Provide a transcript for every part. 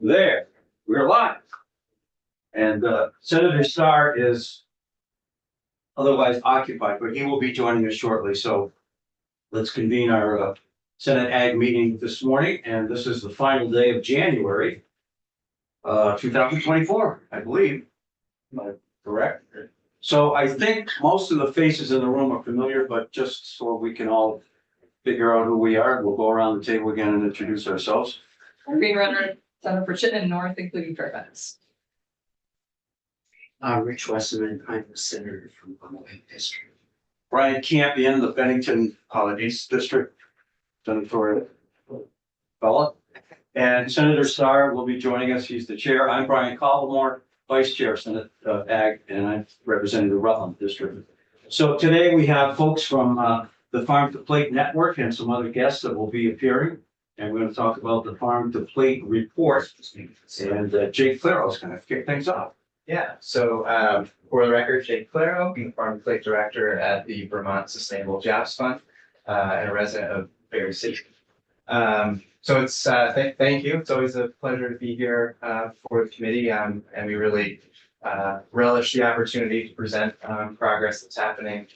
There, we're live. And Senator Starr is otherwise occupied, but he will be joining us shortly. So let's convene our Senate Ag meeting this morning. And this is the final day of January 2024, I believe. Am I correct? So I think most of the faces in the room are familiar, but just so we can all figure out who we are, we'll go around the table again and introduce ourselves. Green Runner, Senator for Chittenden North, including Fairfax. Rich Westerman, I'm the senator from Illinois District. Brian Campion, the Bennington East District, Senator Bella. And Senator Starr will be joining us. He's the chair. I'm Brian Cobblemore, Vice Chair, Senate Ag, and I'm representing the Rutland District. So today we have folks from the Farm to Plate Network and some other guests that will be appearing. And we're going to talk about the Farm to Plate report. And Jake Claro is going to kick things off. Yeah, so for the record, Jake Claro, I'm the Farm to Plate Director at the Vermont Sustainable Jobs Fund and a resident of Berry City. So it's thank you. It's always a pleasure to be here for the committee, and we really relish the opportunity to present progress that's happening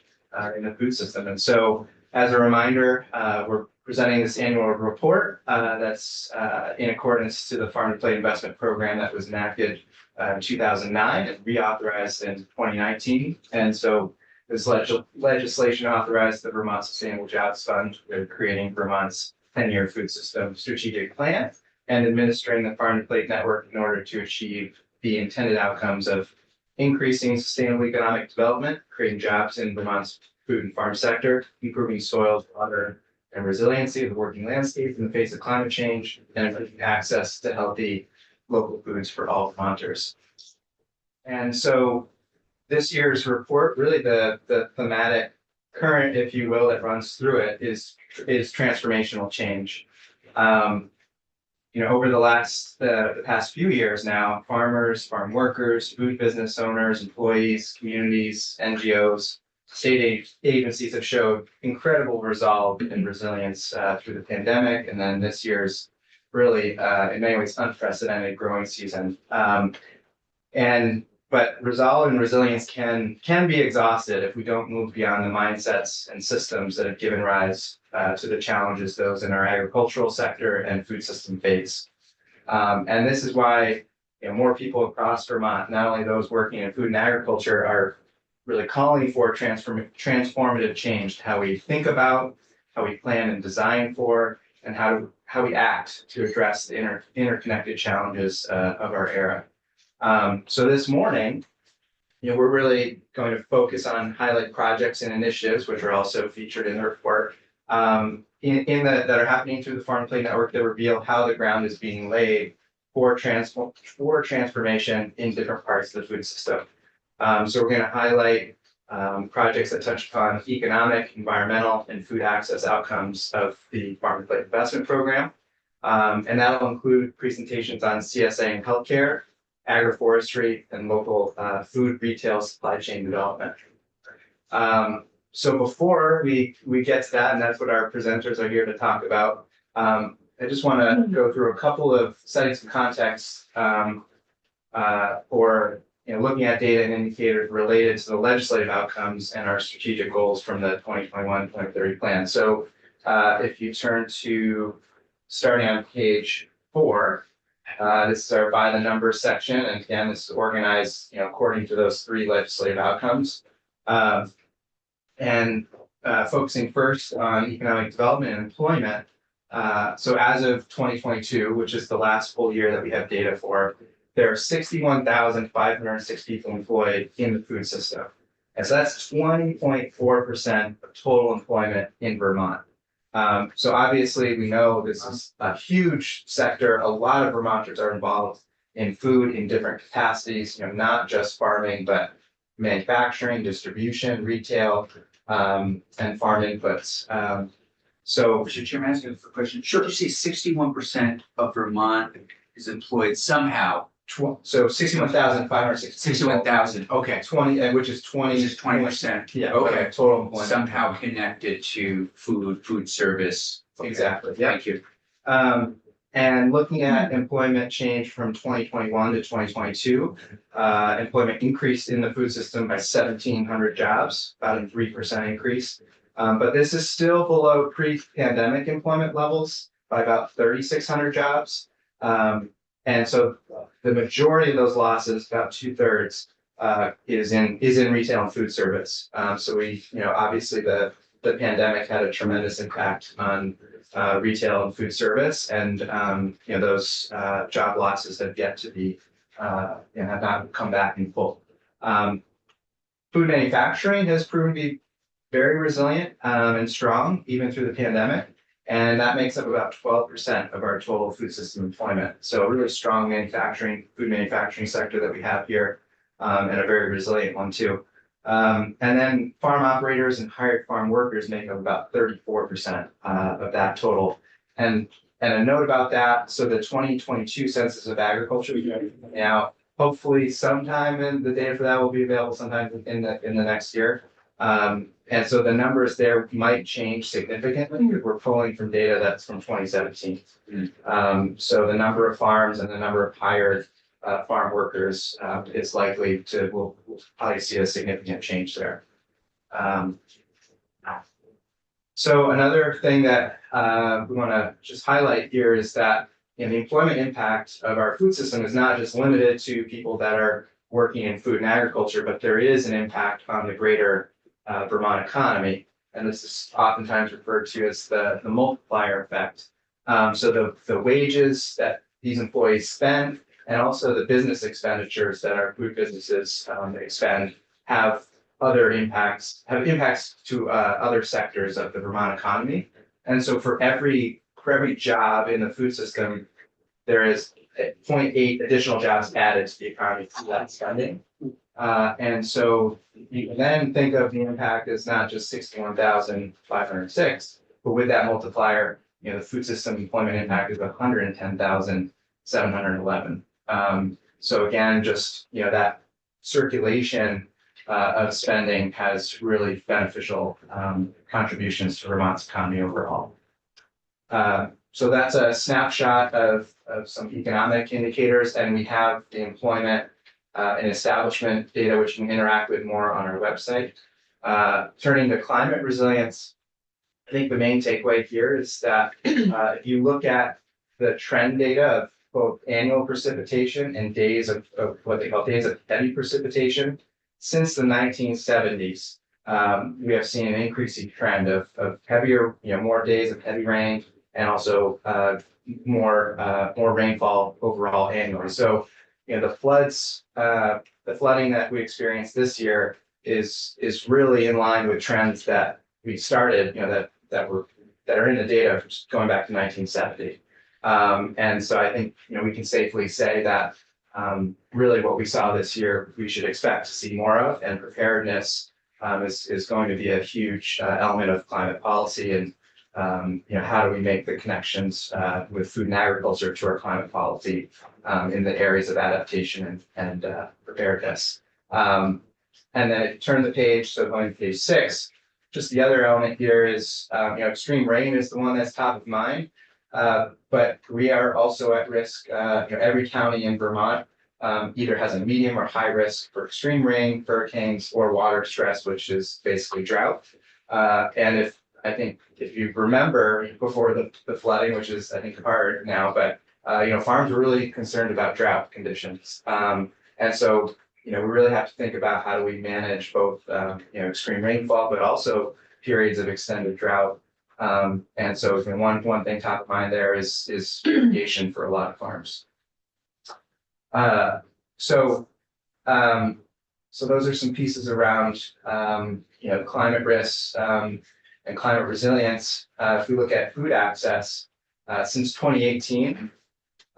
in the food system. And so, as a reminder, we're presenting this annual report that's in accordance to the Farm to Plate Investment Program that was enacted in 2009 and reauthorized in 2019. And so this legislation authorized the Vermont Sustainable Jobs Fund with creating Vermont's 10-year food system strategic plan and administering the Farm to Plate network in order to achieve the intended outcomes of increasing sustainable economic development, creating jobs in Vermont's food and farm sector, improving soil, water, and resiliency of the working landscape in the face of climate change, and improving access to healthy local foods for all Vermonters. And so this year's report, really the thematic current, if you will, that runs through it is transformational change. Over the past few years now, farmers, farm workers, food business owners, employees, communities, NGOs, state agencies have showed incredible resolve and resilience through the pandemic, and then this year's really, in many ways, unprecedented growing season. But resolve and resilience can be exhausted if we don't move beyond the mindsets and systems that have given rise to the challenges those in our agricultural sector and food system face. And this is why more people across Vermont, not only those working in food and agriculture, are really calling for transformative change to how we think about, how we plan and design for, and how we act to address the interconnected challenges of our era. So this morning, we're really going to focus on highlight projects and initiatives, which are also featured in the report, that are happening through the Farm to Plate Network that reveal how the ground is being laid for transformation in different parts of the food system. So we're going to highlight projects that touch upon economic, environmental, and food access outcomes of the Farm to Plate Investment Program. And that'll include presentations on CSA and healthcare, agroforestry, and local food retail supply chain development. So before we get to that, and that's what our presenters are here to talk about, I just want to go through a couple of setting some context for looking at data and indicators related to the legislative outcomes and our strategic goals from the 2021-2030 plan. So if you turn to starting on page 4, this is our by the numbers section, and again, this is organized according to those 3 legislative outcomes, and focusing first on economic development and employment. So as of 2022, which is the last full year that we have data for, there are 61,506 people employed in the food system, and so that's 20.4% of total employment in Vermont. So obviously we know this is a huge sector. A lot of Vermonters are involved in food in different capacities, not just farming, but manufacturing, distribution, retail, and farm inputs. So Mr. Chairman, ask you a question. Sure. You say 61% of Vermont is employed somehow So 61,560. 61,000, okay, 20, which is 20. which is 20%. Yeah, Okay. total employment. Somehow connected to food service. Okay. Exactly, yeah. Thank you. And looking at employment change from 2021 to 2022, employment increased in the food system by 1,700 jobs, about a 3% increase. But this is still below pre-pandemic employment levels by about 3,600 jobs. And so the majority of those losses, about 2/3, is in retail and food service. So we, obviously the pandemic had a tremendous impact on retail and food service, and those job losses have yet to be have not come back in full. Food manufacturing has proven to be very resilient and strong even through the pandemic, and that makes up about 12% of our total food system employment. So a really strong food manufacturing sector that we have here, and a very resilient one too. And then farm operators and hired farm workers make up about 34% of that total. And a note about that, so the 2022 Census of Agriculture now, hopefully sometime in the data for that will be available sometime in the next year. And so the numbers there might change significantly. We're pulling from data that's from 2017. So the number of farms and the number of hired farm workers is likely to, we'll probably see a significant change there. So another thing that we want to just highlight here is that the employment impact of our food system is not just limited to people that are working in food and agriculture, but there is an impact on the greater Vermont economy. And this is oftentimes referred to as the multiplier effect. So the wages that these employees spend, and also the business expenditures that our food businesses expend, have impacts to other sectors of the Vermont economy. And so for every job in the food system, there is 0.8 additional jobs added to the economy through that spending. And so you can then think of the impact as not just 61,506, but with that multiplier, the food system employment impact is 110,711. So again, just that circulation of spending has really beneficial contributions to Vermont's economy overall. So that's a snapshot of some economic indicators, and we have the employment and establishment data, which you can interact with more on our website. Turning to climate resilience, I think the main takeaway here is that if you look at the trend data of both annual precipitation and days of what they call days of heavy precipitation, since the 1970s, we have seen an increasing trend of heavier, more days of heavy rain, and also more rainfall overall annually. So, the flooding that we experienced this year is really in line with trends that we started, that are in the data going back to 1970. And so I think, we can safely say that really what we saw this year, we should expect to see more of, and preparedness is going to be a huge element of climate policy. And how do we make the connections with food and agriculture to our climate policy in the areas of adaptation and preparedness. And then if you turn the page, so going to page 6, just the other element here is, extreme rain is the one that's top of mind. But we are also at risk. Every county in Vermont either has a medium or high risk for extreme rain, hurricanes, or water stress, which is basically drought. And if you remember before the flooding, which is I think hard now, but farms were really concerned about drought conditions. And so we really have to think about how do we manage both extreme rainfall, but also periods of extended drought. And so one thing top of mind there is irrigation for a lot of farms. So those are some pieces around climate risks and climate resilience. If we look at food access since 2018,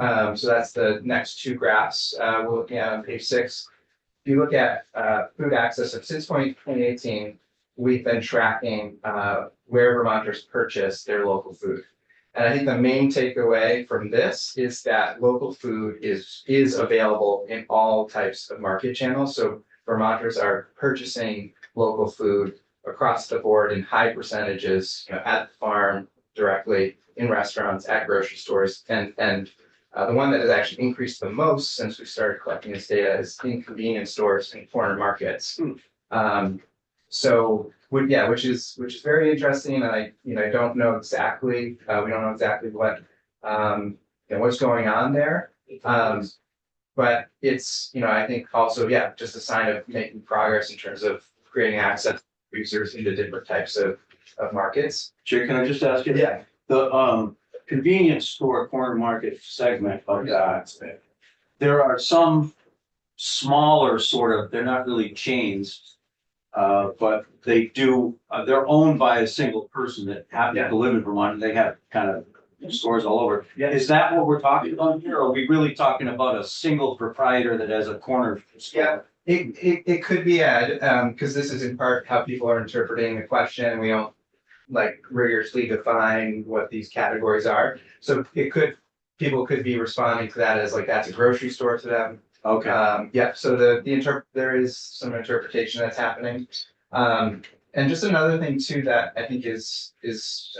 so that's the next two graphs we're looking at on page 6. If you look at food access, so since 2018, we've been tracking where Vermonters purchase their local food. And I think the main takeaway from this is that local food is available in all types of market channels. So Vermonters are purchasing local food across the board in high percentages, at the farm, directly, in restaurants, at grocery stores, and the one that has actually increased the most since we started collecting this data is in convenience stores and corner markets. So which is very interesting, and I don't know exactly, we don't know exactly what what's going on there. But it's, I think also, just a sign of making progress in terms of creating access to users into different types of markets. Jay, can I just ask you? Yeah. The convenience store corner market segment of that, there are some smaller sort of, they're not really chains. But they do, they're owned by a single person that happens to live in Vermont, and they have kind of stores all over. Yeah. Is that what we're talking about here? Or are we really talking about a single proprietor that has a corner store? It could be because this is in part how people are interpreting the question. We don't like rigorously define what these categories are. So people could be responding to that as like that's a grocery store to them. Okay. So there is some interpretation that's happening. And just another thing too that I think is it's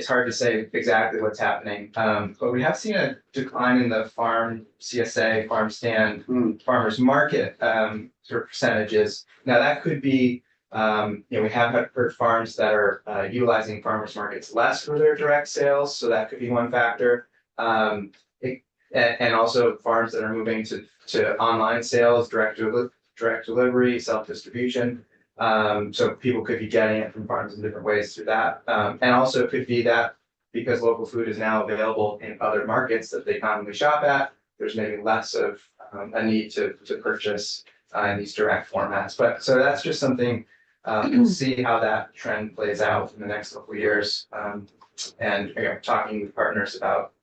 hard to say exactly what's happening. But we have seen a decline in the farm CSA, farm stand, farmers market sort of percentages. Now that could be we have heard farms that are utilizing farmers markets less for their direct sales, so that could be one factor. And also farms that are moving to online sales, direct delivery, self-distribution. So people could be getting it from farms in different ways through that. And also it could be that because local food is now available in other markets that they commonly shop at, there's maybe less of a need to purchase in these direct formats. But so that's just something, we'll see how that trend plays out in the next couple of years. And talking with partners about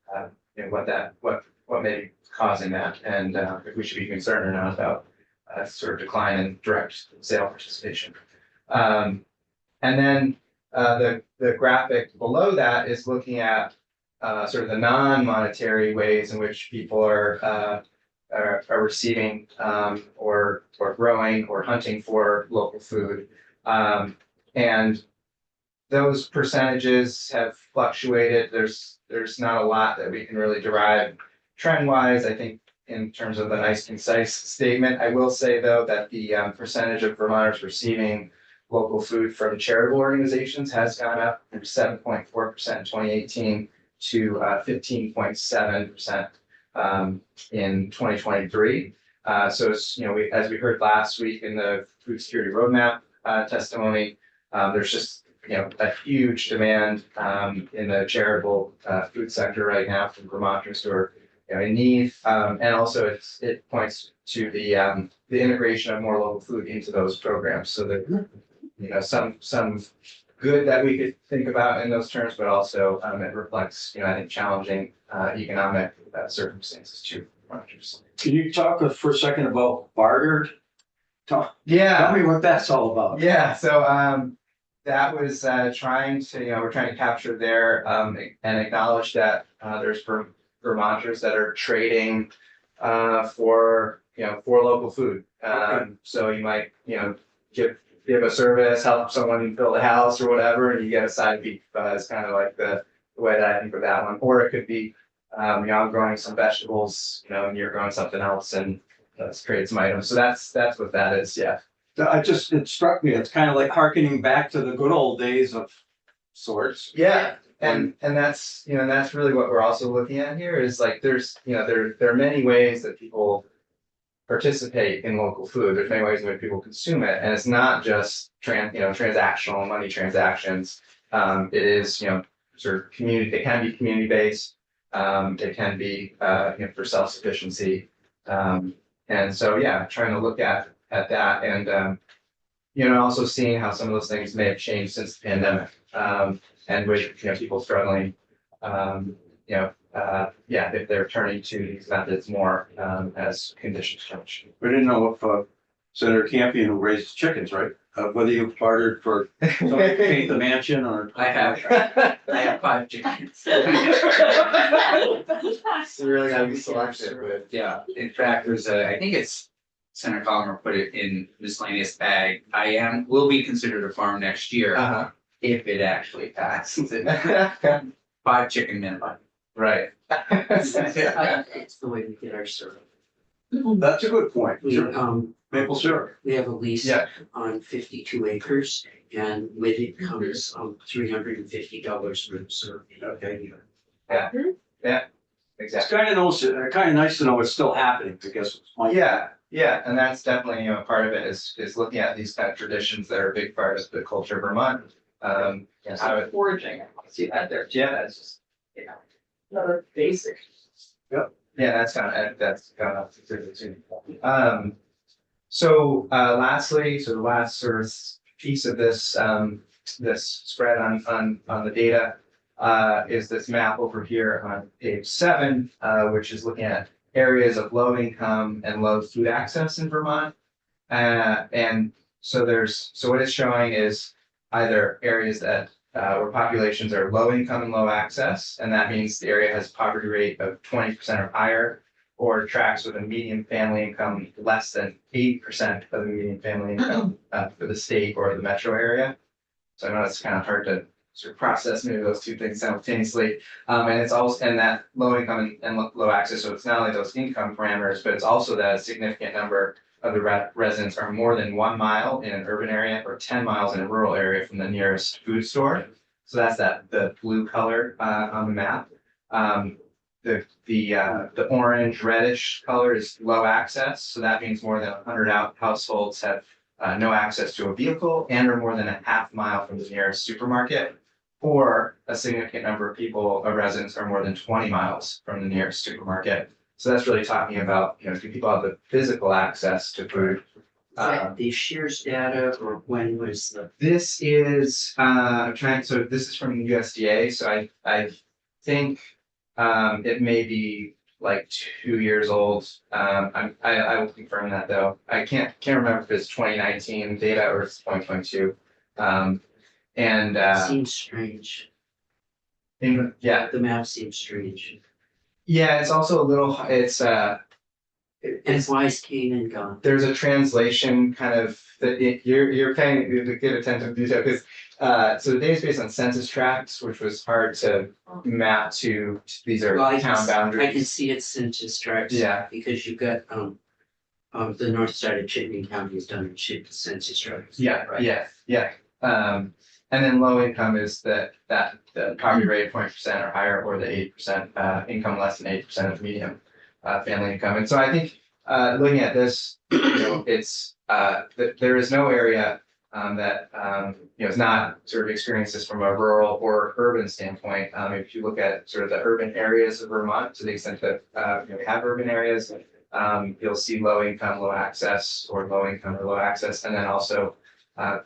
what may be causing that, and if we should be concerned or not about sort of decline in direct sale participation. And then the graphic below that is looking at sort of the non-monetary ways in which people are receiving or growing or hunting for local food. And those percentages have fluctuated. There's not a lot that we can really derive trend-wise, I think, in terms of a nice, concise statement. I will say, though, that the percentage of Vermonters receiving local food from charitable organizations has gone up from 7.4% in 2018 to 15.7% in 2023. So it's, as we heard last week in the Food Security Roadmap testimony, there's just a huge demand in the charitable food sector right now from Vermonters who are in need, and also it points to the integration of more local food into those programs. So that some good that we could think about in those terms, but also it reflects I think challenging economic circumstances too. Can you talk for a second about bartered? Tell me what that's all about. Yeah. So that was trying to we're trying to capture there and acknowledge that there's Vermonters that are trading for local food. So you might give a service, help someone build a house or whatever, and you get a side beef. It's kind of like the way that I think of that one. Or it could be I'm growing some vegetables, and you're growing something else, and let's create some items. So that's what that is. Yeah. It struck me. It's kind of like hearkening back to the good old days of sorts. Yeah. And that's that's really what we're also looking at here is like there's there are many ways that people participate in local food. There's many ways in which people consume it, and it's not just transactional money transactions. It is sort of community. It can be community based. It can be for self sufficiency. And so trying to look at that and also seeing how some of those things may have changed since the pandemic. And with people struggling, if they're turning to these methods more as conditions change. We didn't know if Senator Campion, who raises chickens, right? Whether you bartered for somebody to paint the mansion or. I have 5 chickens. You really gotta be selective with. Yeah, in fact, there's I think it's Senator Collimer put it in miscellaneous bag. Will be considered a farm next year Uh-huh. if it actually passes. 5 chicken minimum. Right. It's the way we get our syrup. That's a good point. We, Sure. Maple syrup. we have a lease Yeah. on 52 acres and with it comes, $350 worth of syrup. Okay. It's Exactly. kind of nice to know it's still happening, I guess. Yeah, and that's definitely, part of it is looking at these kind of traditions that are a big part of the culture of Vermont. Yes, I would- foraging, I see that there too, Yeah. that's just, another basic. Yeah, that's kind of specific too. So lastly, so the last sort of piece of this this spread on the data is this map over here on page 7, which is looking at areas of low income and low food access in Vermont. And so what it's showing is either areas that where populations are low income and low access, and that means the area has a poverty rate of 20% or higher, or tracks with a median family income less than 80% of the median family income for the state or the metro area. So I know it's kind of hard to sort of process maybe those two things simultaneously. And it's also, and that low income and low access, so it's not only those income parameters, but it's also that a significant number of the residents are more than 1 mile in an urban area or 10 miles in a rural area from the nearest food store. So that's the blue color on the map. The orange reddish color is low access. So that means more than 100 households have no access to a vehicle and are more than a half mile from the nearest supermarket, or a significant number of residents are more than 20 miles from the nearest supermarket. So that's really talking about, do people have the physical access to food? Is that the Shears data or when was the? This is, so this is from USDA, so I think it may be like 2 years old. I will confirm that though. I can't remember if it's 2019 data or it's 2022. Seems strange. Yeah, The map seems strange. yeah, it's also a little, And why is Canaan gone? there's a translation kind of that you're paying good attention to detail because so the data is based on census tracts, which was hard to map to. These are Well, town I can boundaries. see it's census tracts. Yeah. Because you've got, the north side of Chittenden County has done census tracts. Yeah, Right. yeah. And then low income is the poverty rate of 20% or higher, or the 8% income less than 8% of median family income. And so I think looking at this, it's there is no area that is not sort of experienced this from a rural or urban standpoint. If you look at sort of the urban areas of Vermont, to the extent that we have urban areas, you'll see low income, low access, or low income or low access, and then also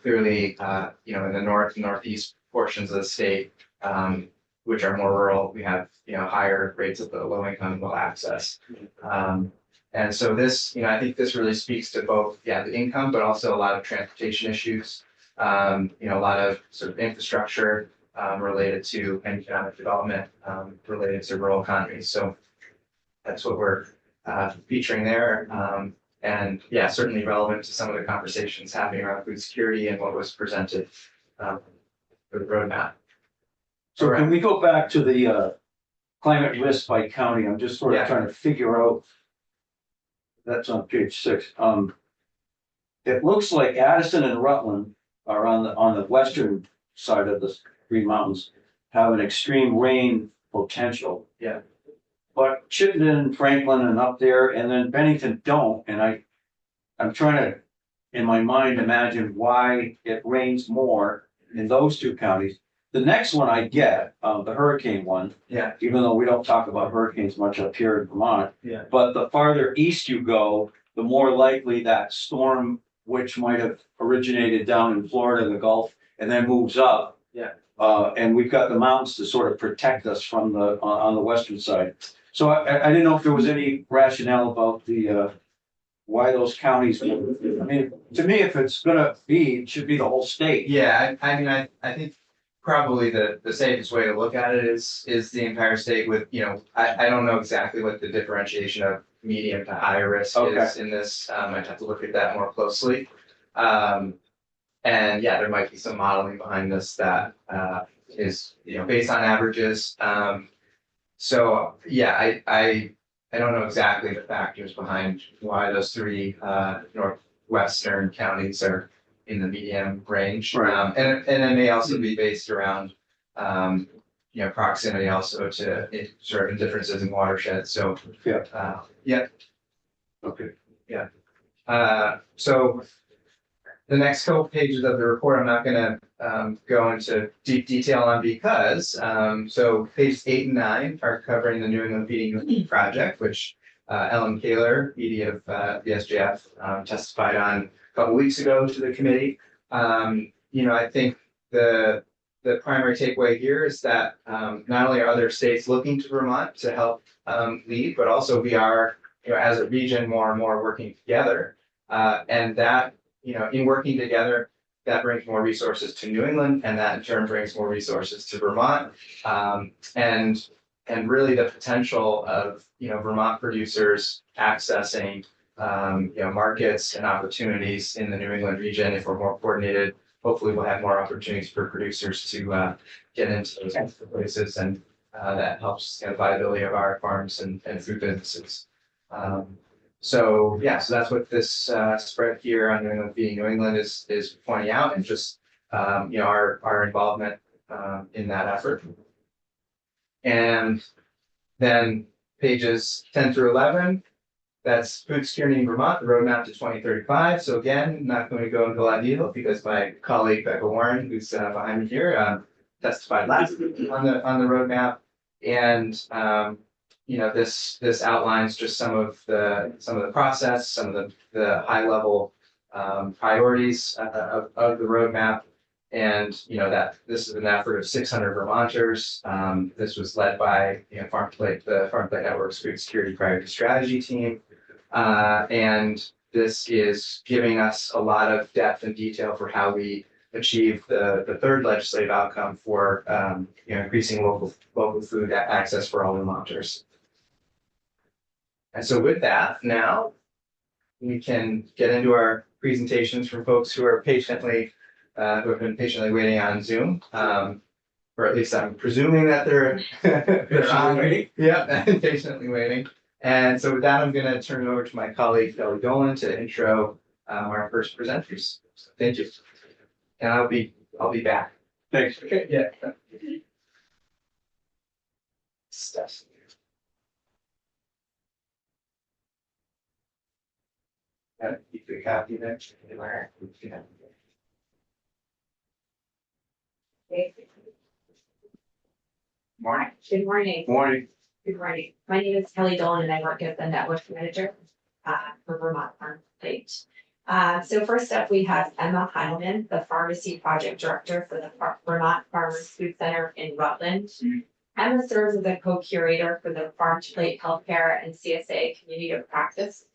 clearly, in the north and northeast portions of the state, which are more rural, we have higher rates of the low income, low access. And so this, I think this really speaks to both, the income, but also a lot of transportation issues, a lot of sort of infrastructure related to economic development related to rural economies. So that's what we're featuring there. And certainly relevant to some of the conversations happening around food security and what was presented for the roadmap. So can we go back to the climate risk by county? I'm just sort of Yeah. trying to figure out. That's on page 6. It looks like Addison and Rutland are on the western side of the Green Mountains, have an extreme rain potential. Yeah. But Chittenden, Franklin, and up there, and then Bennington don't, and I'm trying to, in my mind, imagine why it rains more in those two counties. The next one I get, the hurricane one. Yeah. Even though we don't talk about hurricanes much up here in Vermont. Yeah. But the farther east you go, the more likely that storm, which might have originated down in Florida, the Gulf, and then moves up. Yeah. And we've got the mountains to sort of protect us from on the western side. So I didn't know if there was any rationale about the why those counties, I mean, to me, if it's gonna be, it should be the whole state. Yeah, I mean, I think probably the safest way to look at it is the entire state with, you know, I don't know exactly what the differentiation of medium to high risk is in this. I'd have to look at that more closely. And yeah, there might be some modeling behind this that is, you know, based on averages. So yeah, I don't know exactly the factors behind why those three northwestern counties are in the medium range. Right. And it may also be based around you know, proximity also to certain differences in watersheds. So Yeah. Okay. So the next couple pages of the report, I'm not gonna go into deep detail on because so pages 8 and 9 are covering the New England Feeding Project, which Ellen Kaler, ED of the SJF, testified on a couple weeks ago to the committee. You know, I think the primary takeaway here is that not only are other states looking to Vermont to help lead, but also we are, you know, as a region, more and more working together, and that, you know, in working together, that brings more resources to New England, and that in turn brings more resources to Vermont, and really the potential of, you know, Vermont producers accessing you know, markets and opportunities in the New England region. If we're more coordinated, hopefully we'll have more opportunities for producers to get into those places, and that helps, you know, the viability of our farms and food businesses. So yeah, so that's what this spread here on New England Feeding New England is pointing out, and just you know, our involvement in that effort. And then pages 10 through 11, that's food security in Vermont, the roadmap to 2035. So again, not going to go into a lot of detail because my colleague Becca Warren, who's behind me here, testified last week on the roadmap, and you know, this outlines just some of the process, some of the high level priorities of the roadmap. And you know, that this is an effort of 600 Vermonters. This was led by, you know, the Farm Plate Network's Food Security Priority Strategy team, and this is giving us a lot of depth and detail for how we achieve the third legislative outcome for you know, increasing local food access for all Vermonters. And so with that, now we can get into our presentations from folks who are who have been patiently waiting on Zoom, or at least I'm presuming that they're on waiting. Yeah, patiently waiting. And so with that, I'm going to turn it over to my colleague Kelly Dolan to intro our first presenters. So thank you, and I'll be back. Thanks. Okay. Yeah. Stuff. Keep the copy there. Morning. Good morning. Morning. Good morning. My name is Kelly Dolan and I work as the network manager for Vermont Farm Plate. So first up, we have Emma Heilman, the pharmacy project director for the Vermont Farmers Food Center in Rutland. Emma serves as a co-curator for the Farm to Plate Healthcare and CSA Community of Practice.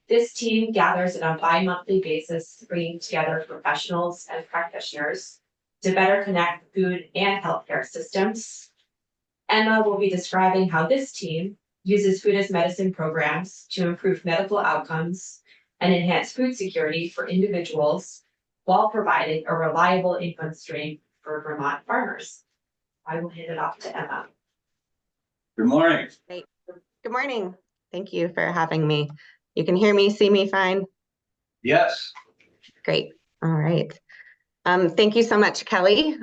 This team gathers on a bi-monthly basis, bringing together professionals and practitioners to better connect food and healthcare systems. Emma will be describing how this team uses food as medicine programs to improve medical outcomes and enhance food security for individuals while providing a reliable income stream for Vermont farmers. I will hand it off to Emma. Good morning. Good morning. Thank you for having me. You can hear me, see me fine? Yes. Great. All right. Thank you so much, Kelly.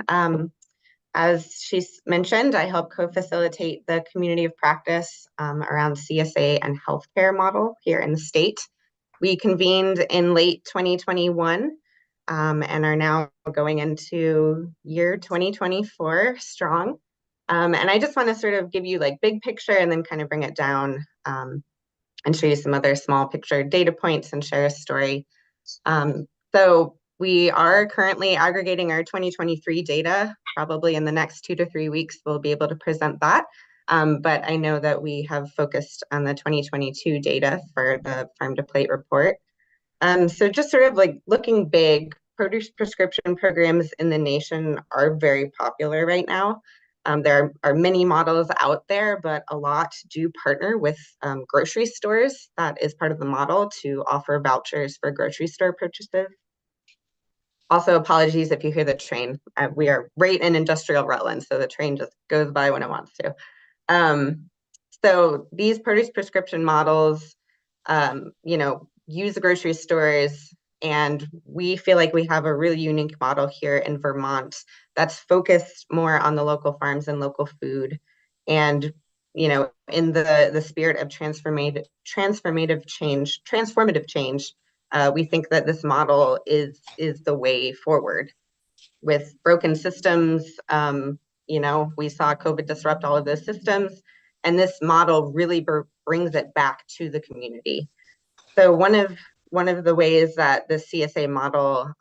As she's mentioned, I help co-facilitate the community of practice around CSA and healthcare model here in the state. We convened in late 2021 and are now going into year 2024 strong. And I just want to sort of give you like big picture and then kind of bring it down and show you some other small picture data points and share a story. So we are currently aggregating our 2023 data. Probably in the next 2 to 3 weeks, we'll be able to present that. But I know that we have focused on the 2022 data for the Farm to Plate report. So just sort of like looking big, produce prescription programs in the nation are very popular right now. There are many models out there, but a lot do partner with grocery stores. That is part of the model, to offer vouchers for grocery store purchases. Also, apologies if you hear the train. We are right in industrial Rutland, so the train just goes by when it wants to. So these produce prescription models, use the grocery stores, and we feel like we have a really unique model here in Vermont that's focused more on the local farms and local food. And, in the spirit of transformative change, we think that this model is the way forward. With broken systems, we saw COVID disrupt all of those systems, and this model really brings it back to the community. So one of the ways that the CSA model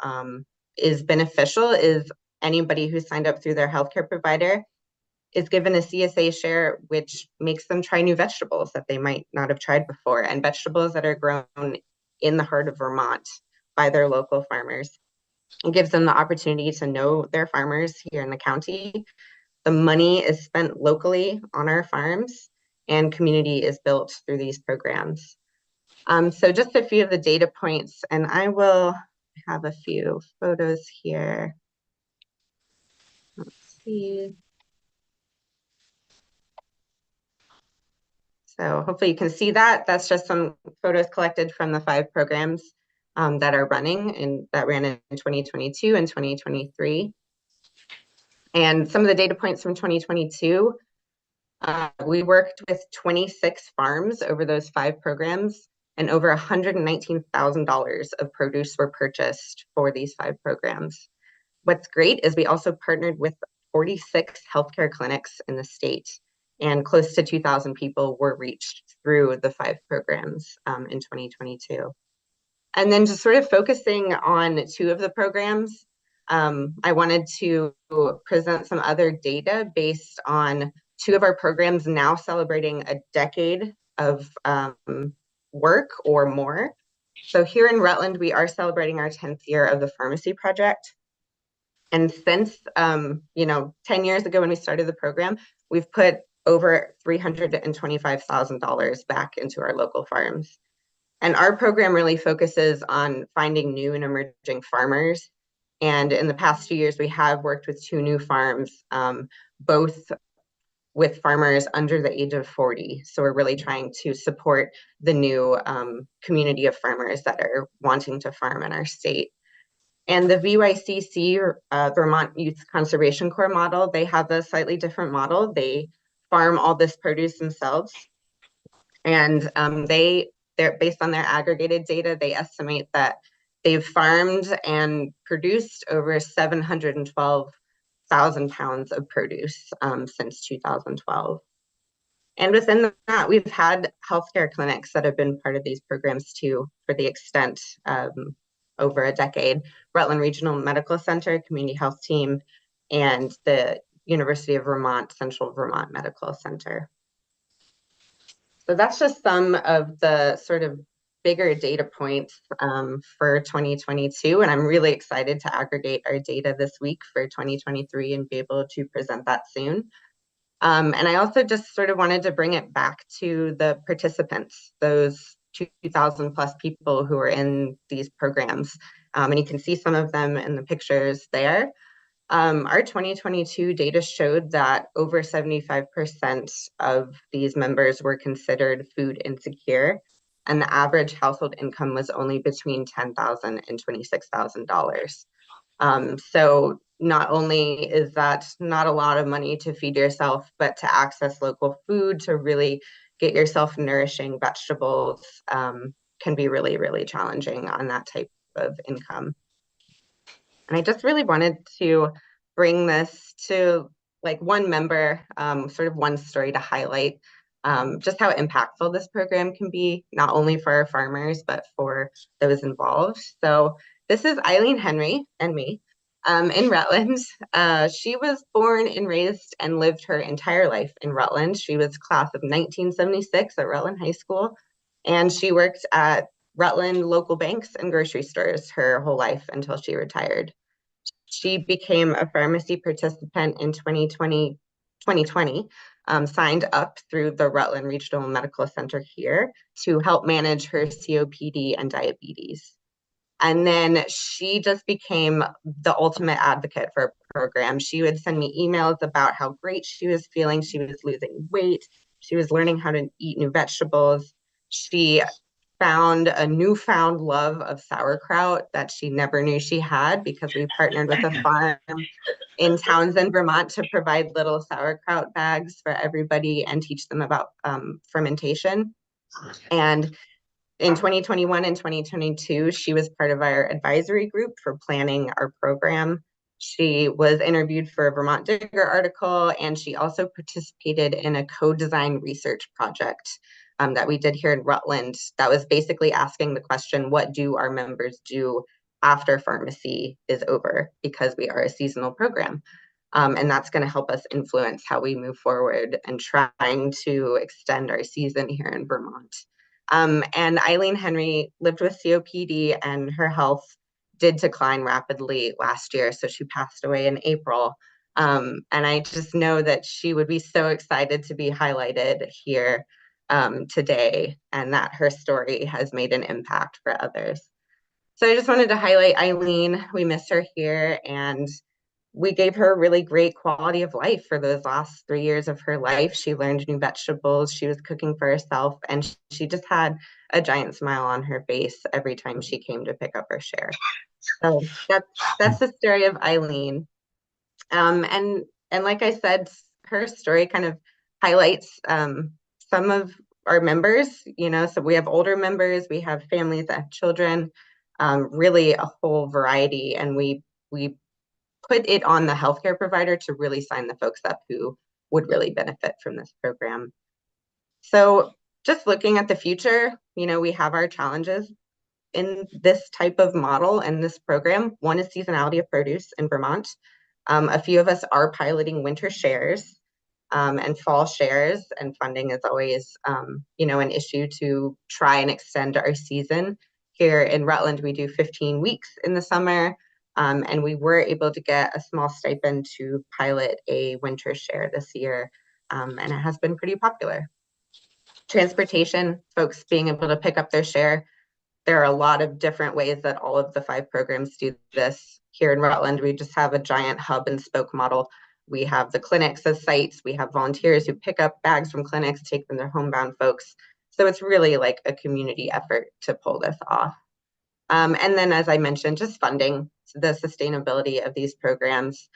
is beneficial is anybody who signed up through their healthcare provider is given a CSA share, which makes them try new vegetables that they might not have tried before, and vegetables that are grown in the heart of Vermont by their local farmers. It gives them the opportunity to know their farmers here in the county. The money is spent locally on our farms, and community is built through these programs. So just a few of the data points, and I will have a few photos here. Let's see. So hopefully you can see that. That's just some photos collected from the 5 programs that are running and that ran in 2022 and 2023. And some of the data points from 2022, we worked with 26 farms over those 5 programs, and over $119,000 of produce were purchased for these 5 programs. What's great is we also partnered with 46 healthcare clinics in the state, and close to 2,000 people were reached through the 5 programs in 2022. And then just sort of focusing on 2 of the programs, I wanted to present some other data based on 2 of our programs now celebrating a decade of work or more. So here in Rutland, we are celebrating our 10th year of the Pharmacy Project. And since, 10 years ago when we started the program, we've put over $325,000 back into our local farms. And our program really focuses on finding new and emerging farmers. And in the past 2 years, we have worked with 2 new farms, both with farmers under the age of 40. So we're really trying to support the new community of farmers that are wanting to farm in our state. And the VYCC, Vermont Youth Conservation Corps model, they have a slightly different model. They farm all this produce themselves. And they're based on their aggregated data, they estimate that they've farmed and produced over 712,000 pounds of produce since 2012. And within that, we've had healthcare clinics that have been part of these programs too, for the extent over a decade. Rutland Regional Medical Center, Community Health Team, and the University of Vermont, Central Vermont Medical Center. So that's just some of the sort of bigger data points for 2022. And I'm really excited to aggregate our data this week for 2023 and be able to present that soon. And I also just sort of wanted to bring it back to the participants, those 2,000 plus people who are in these programs. And you can see some of them in the pictures there. Our 2022 data showed that over 75% of these members were considered food insecure, and the average household income was only between $10,000 and $26,000. So not only is that not a lot of money to feed yourself, but to access local food, to really get yourself nourishing vegetables can be really, really challenging on that type of income. And I just really wanted to bring this to like one member, sort of one story to highlight just how impactful this program can be, not only for our farmers, but for those involved. So this is Eileen Henry and me. in Rutland. She was born and raised and lived her entire life in Rutland. She was class of 1976 at Rutland High School, and she worked at Rutland local banks and grocery stores her whole life until she retired. She became a pharmacy participant in 2020, signed up through the Rutland Regional Medical Center here to help manage her COPD and diabetes. And then she just became the ultimate advocate for a program. She would send me emails about how great she was feeling. She was losing weight. She was learning how to eat new vegetables. She found a newfound love of sauerkraut that she never knew she had because we partnered with a farm in Townsend, Vermont to provide little sauerkraut bags for everybody and teach them about fermentation. And in 2021 and 2022, she was part of our advisory group for planning our program. She was interviewed for a Vermont Digger article, and she also participated in a co-design research project that we did here in Rutland that was basically asking the question, what do our members do after pharmacy is over? Because we are a seasonal program. And that's going to help us influence how we move forward and trying to extend our season here in Vermont. And Eileen Henry lived with COPD, and her health did decline rapidly last year. So she passed away in April. And I just know that she would be so excited to be highlighted here today, and that her story has made an impact for others. So I just wanted to highlight Eileen. We miss her here, and we gave her a really great quality of life for those last 3 years of her life. She learned new vegetables, she was cooking for herself, and she just had a giant smile on her face every time she came to pick up her share. So that's the story of Eileen. And like I said, her story kind of highlights some of our members, so we have older members, we have families that have children, really a whole variety, and we put it on the healthcare provider to really sign the folks up who would really benefit from this program. So just looking at the future, we have our challenges in this type of model and this program. One is seasonality of produce in Vermont. A few of us are piloting winter shares and fall shares, and funding is always, an issue to try and extend our season. Here in Rutland, we do 15 weeks in the summer. And we were able to get a small stipend to pilot a winter share this year, and it has been pretty popular. Transportation, folks being able to pick up their share. There are a lot of different ways that all of the 5 programs do this. Here in Rutland, we just have a giant hub and spoke model. We have the clinics as sites. We have volunteers who pick up bags from clinics, take them to homebound folks. So it's really like a community effort to pull this off. And then, as I mentioned, just funding the sustainability of these programs.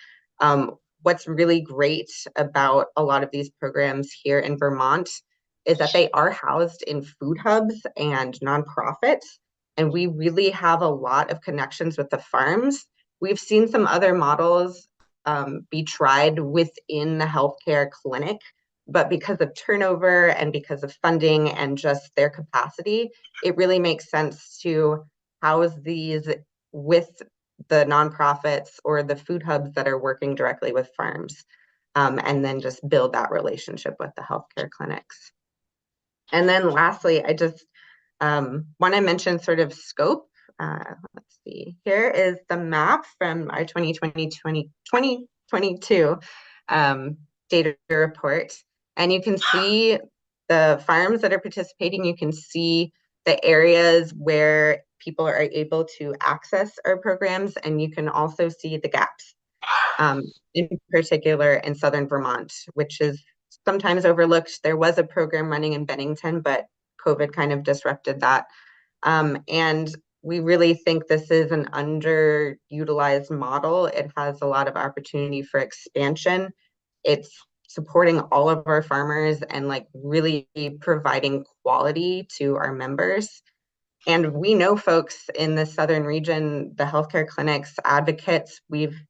What's really great about a lot of these programs here in Vermont is that they are housed in food hubs and nonprofits, and we really have a lot of connections with the farms. We've seen some other models be tried within the healthcare clinic, but because of turnover and because of funding and just their capacity, it really makes sense to house these with the nonprofits or the food hubs that are working directly with farms, and then just build that relationship with the healthcare clinics. And then lastly, I just want to mention sort of scope. Let's see, here is the map from our 2022 data report. And you can see the farms that are participating. You can see the areas where people are able to access our programs, and you can also see the gaps, in particular in Southern Vermont, which is sometimes overlooked. There was a program running in Bennington, but COVID kind of disrupted that. And we really think this is an underutilized model. It has a lot of opportunity for expansion. It's supporting all of our farmers and like really providing quality to our members. And we know folks in the Southern region, the healthcare clinics, advocates, we've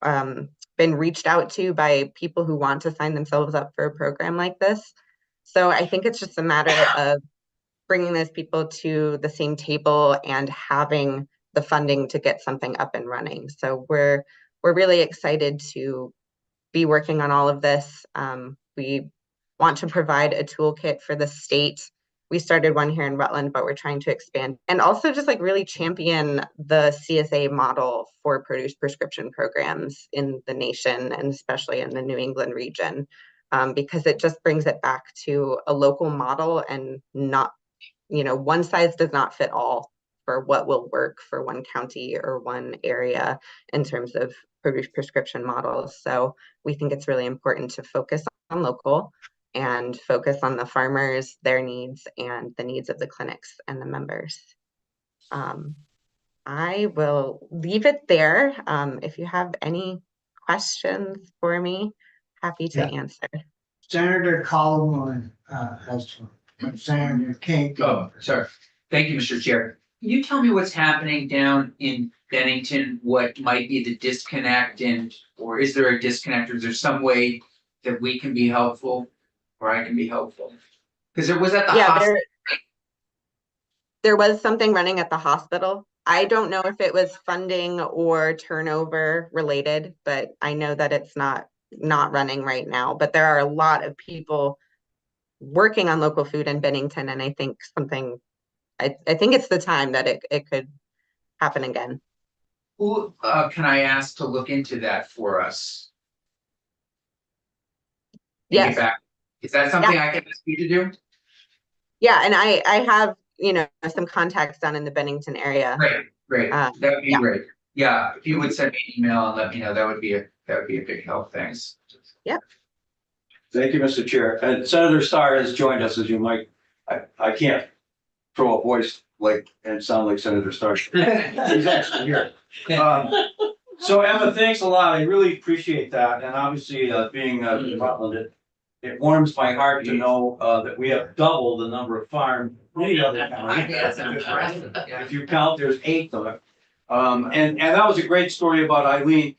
been reached out to by people who want to sign themselves up for a program like this. So I think it's just a matter of bringing those people to the same table and having the funding to get something up and running. So we're we're really excited to be working on all of this. We want to provide a toolkit for the state. We started one here in Rutland, but we're trying to expand and also just like really champion the CSA model for produce prescription programs in the nation and especially in the New England region, because it just brings it back to a local model and not, one size does not fit all for what will work for one county or one area in terms of produce prescription models. So we think it's really important to focus on local and focus on the farmers, their needs, and the needs of the clinics and the members. I will leave it there. If you have any questions for me, happy to answer. Senator Coleman has one. Senator King. Oh, sorry. Thank you, Mr. Chair. Can you tell me what's happening down in Bennington? What might be the disconnect or is there a disconnect? Or is there some way that we can be helpful or I can be helpful? Because it was at the hospital. There was something running at the hospital. I don't know if it was funding or turnover related, but I know that it's not running right now. But there are a lot of people working on local food in Bennington, and I think it's the time that it could happen again. Who can I ask to look into that for us? Yes. Is that something I can ask you to do? Yeah, and I have some contacts down in the Bennington area. Great. That would be great. Yeah, if you would send me an email and let me know, that would be a big help. Thanks. Yep. Thank you, Mr. Chair. And Senator Starr has joined us, as you might, I can't throw a voice like and sound like Senator Starr. He's actually here. So Emma, thanks a lot. I really appreciate that. And obviously, being in Rutland, it warms my heart to know that we have double the number of farms. Many other counties. If you count, there's 8 of them. And that was a great story about Eileen.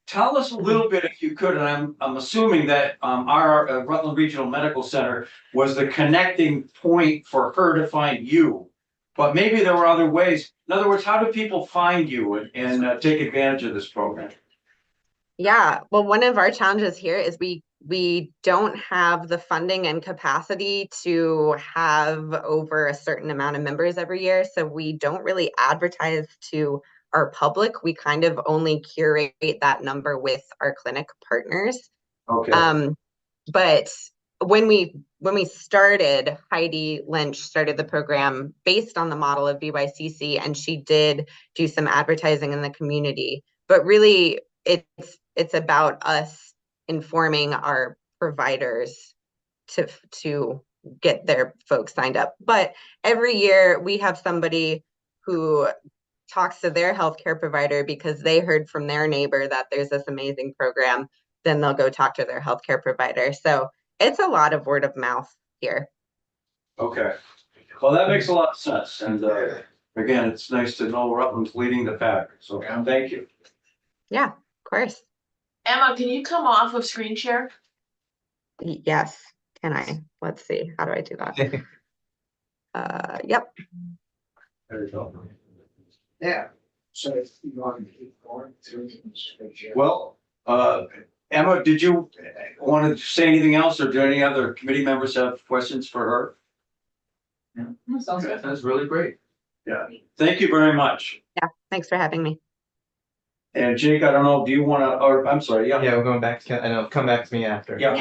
Tell us a little bit, if you could, and I'm assuming that our Rutland Regional Medical Center was the connecting point for her to find you. But maybe there were other ways. In other words, how do people find you and take advantage of this program? Yeah, well, one of our challenges here is we don't have the funding and capacity to have over a certain amount of members every year. So we don't really advertise to our public. We kind of only curate that number with our clinic partners. Okay. But when we started, Heidi Lynch started the program based on the model of BYCC, and she did do some advertising in the community. But really, it's about us informing our providers to get their folks signed up. But every year we have somebody who talks to their healthcare provider because they heard from their neighbor that there's this amazing program. Then they'll go talk to their healthcare provider. So it's a lot of word of mouth here. Okay. Well, that makes a lot of sense. And again, it's nice to know Rutland's leading the pack. So thank you. Yeah, of course. Emma, can you come off of screen share? Yes. Can I? Let's see. How do I do that? Yep. There you go. Yeah. So if you want to keep going through. Well, Emma, did you want to say anything else, or do any other committee members have questions for her? Yeah, sounds good. That's really great. Yeah. Thank you very much. Yeah. Thanks for having me. And Jake, I don't know, do you want to, or I'm sorry, yeah. Yeah, we're going back to, I know, come back to me after. Yeah.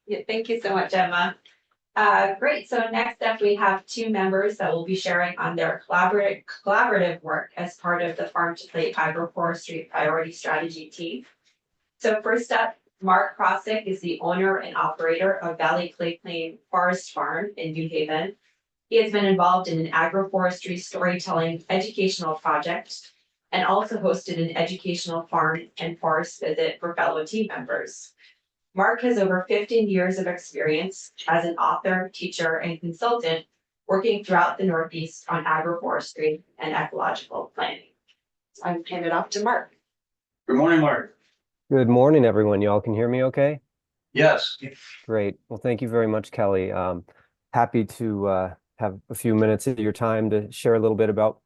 Yeah, thank you so much, Emma. Great. So next up, we have 2 members that will be sharing on their collaborative work as part of the Farm to Plate Agroforestry Priority Strategy team. So first up, Mark Krosick is the owner and operator of Valley Clay Plain Forest Farm in New Haven. He has been involved in an agroforestry storytelling educational project and also hosted an educational farm and forest visit for fellow team members. Mark has over 15 years of experience as an author, teacher, and consultant working throughout the Northeast on agroforestry and ecological planning. So I'm hand it off to Mark. Good morning, Mark. Good morning, everyone. Y'all can hear me okay? Yes. Great. Well, thank you very much, Kelly. Happy to have a few minutes of your time to share a little bit about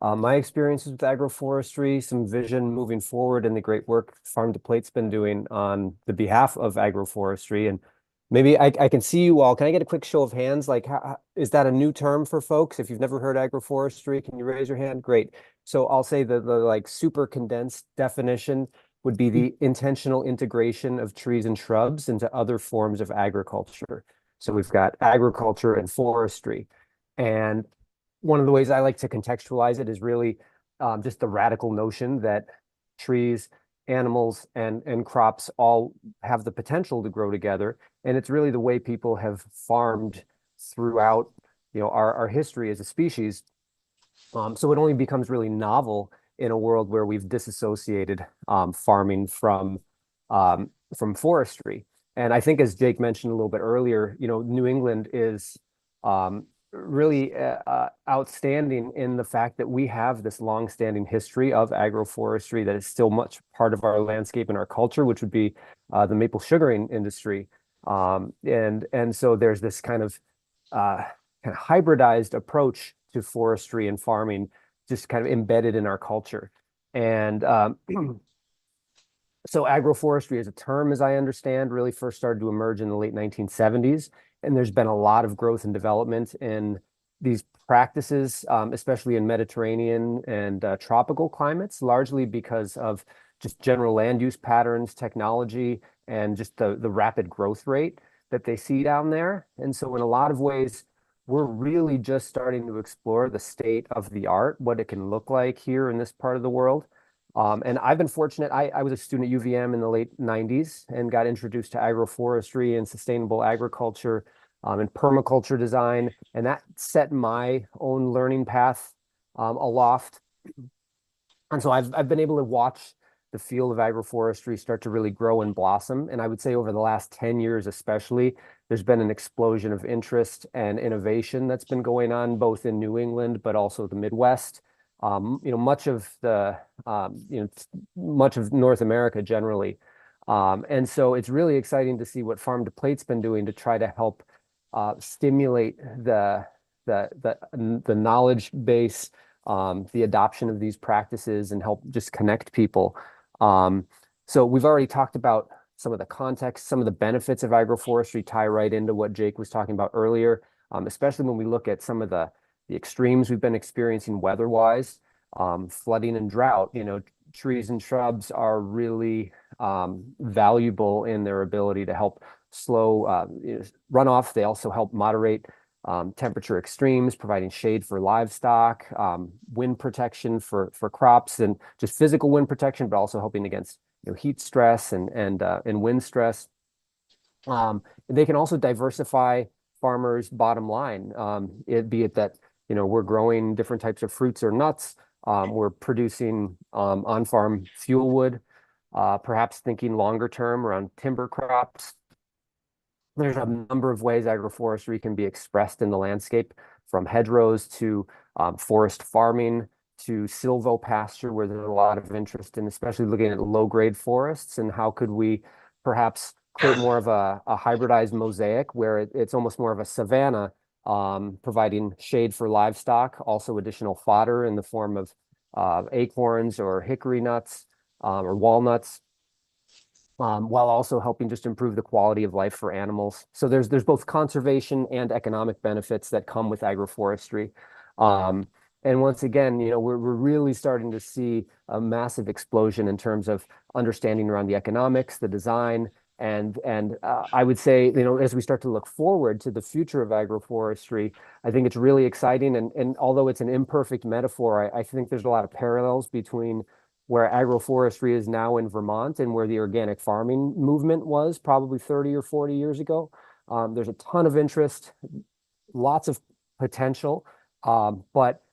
My experiences with agroforestry, some vision moving forward, and the great work Farm to Plate's been doing on the behalf of agroforestry. And maybe I can see you all. Can I get a quick show of hands? Like, is that a new term for folks? If you've never heard agroforestry, can you raise your hand? Great. So I'll say the like super condensed definition would be the intentional integration of trees and shrubs into other forms of agriculture. So we've got agriculture and forestry. And one of the ways I like to contextualize it is really just the radical notion that trees, animals, and crops all have the potential to grow together. And it's really the way people have farmed throughout, our history as a species. So it only becomes really novel in a world where we've disassociated farming from forestry. And I think, as Jake mentioned a little bit earlier, New England is really outstanding in the fact that we have this longstanding history of agroforestry that is still much part of our landscape and our culture, which would be the maple sugaring industry. And so there's this kind of hybridized approach to forestry and farming, just kind of embedded in our culture. And so agroforestry as a term, as I understand, really first started to emerge in the late 1970s. And there's been a lot of growth and development in these practices, especially in Mediterranean and tropical climates, largely because of just general land use patterns, technology, and just the rapid growth rate that they see down there. And so in a lot of ways, we're really just starting to explore the state of the art, what it can look like here in this part of the world. And I've been fortunate. I was a student at UVM in the late 90s and got introduced to agroforestry and sustainable agriculture and permaculture design. And that set my own learning path aloft. And so I've been able to watch the field of agroforestry start to really grow and blossom. And I would say over the last 10 years, especially, there's been an explosion of interest and innovation that's been going on both in New England, but also the Midwest. Much of North America generally. And so it's really exciting to see what Farm to Plate's been doing to try to help stimulate the knowledge base, the adoption of these practices, and help just connect people. So we've already talked about some of the context, some of the benefits of agroforestry tie right into what Jake was talking about earlier, especially when we look at some of the extremes we've been experiencing weather-wise, flooding and drought. Trees and shrubs are really valuable in their ability to help slow runoff. They also help moderate temperature extremes, providing shade for livestock, wind protection for crops, and just physical wind protection, but also helping against heat stress and wind stress. They can also diversify farmers' bottom line, be it that we're growing different types of fruits or nuts. We're producing on-farm fuel wood, perhaps thinking longer term around timber crops. There's a number of ways agroforestry can be expressed in the landscape, from hedgerows to forest farming to silvopasture, where there's a lot of interest in, especially looking at low-grade forests, and how could we perhaps create more of a hybridized mosaic where it's almost more of a savanna, providing shade for livestock, also additional fodder in the form of acorns or hickory nuts or walnuts, while also helping just improve the quality of life for animals. So there's both conservation and economic benefits that come with agroforestry. And once again, we're really starting to see a massive explosion in terms of understanding around the economics, the design, and I would say, as we start to look forward to the future of agroforestry, I think it's really exciting. And although it's an imperfect metaphor, I think there's a lot of parallels between where agroforestry is now in Vermont and where the organic farming movement was probably 30 or 40 years ago. There's a ton of interest, lots of potential, but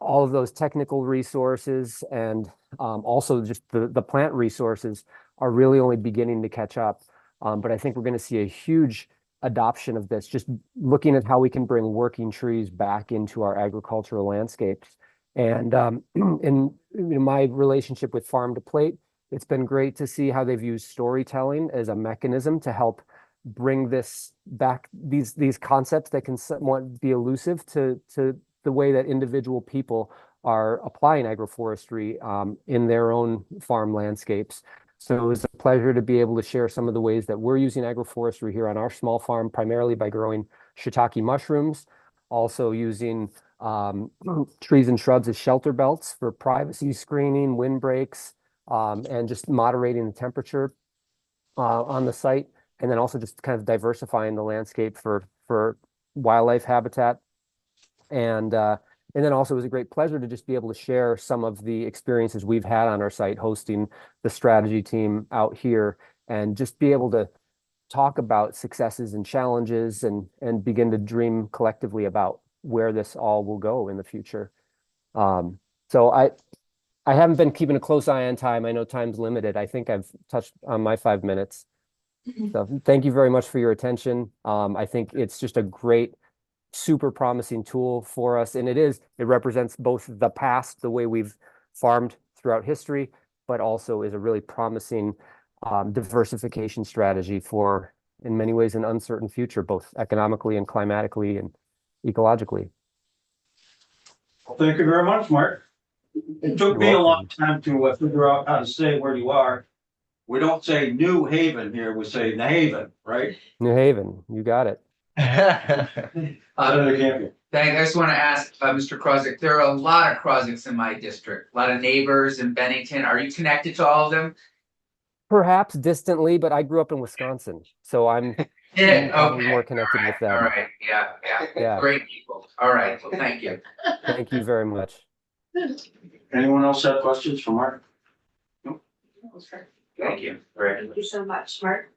all of those technical resources and also just the plant resources are really only beginning to catch up. But I think we're going to see a huge adoption of this, just looking at how we can bring working trees back into our agricultural landscapes. And in my relationship with Farm to Plate, it's been great to see how they've used storytelling as a mechanism to help bring this back, these concepts that can somewhat be elusive to the way that individual people are applying agroforestry in their own farm landscapes. So it was a pleasure to be able to share some of the ways that we're using agroforestry here on our small farm, primarily by growing shiitake mushrooms, also using trees and shrubs as shelter belts for privacy screening, windbreaks, and just moderating the temperature on the site, and then also just kind of diversifying the landscape for wildlife habitat. And then also it was a great pleasure to just be able to share some of the experiences we've had on our site, hosting the strategy team out here, and just be able to talk about successes and challenges and begin to dream collectively about where this all will go in the future. So I haven't been keeping a close eye on time. I know time's limited. I think I've touched on my 5 minutes. So thank you very much for your attention. I think it's just a great, super promising tool for us. And it represents both the past, the way we've farmed throughout history, but also is a really promising diversification strategy for, in many ways, an uncertain future, both economically and climatically and ecologically. Well, thank you very much, Mark. It took me a long time to figure out how to say where you are. We don't say New Haven here, we say New Haven, right? New Haven, you got it. Senator Campion. I just want to ask Mr. Krozik, there are a lot of Kroziks in my district, a lot of neighbors in Bennington. Are you connected to all of them? Perhaps distantly, but I grew up in Wisconsin, so I'm probably more connected with them. All right, yeah. Great people. All right, well, thank you. Thank you very much. Anyone else have questions for Mark? Thank you. Thank you so much, Mark.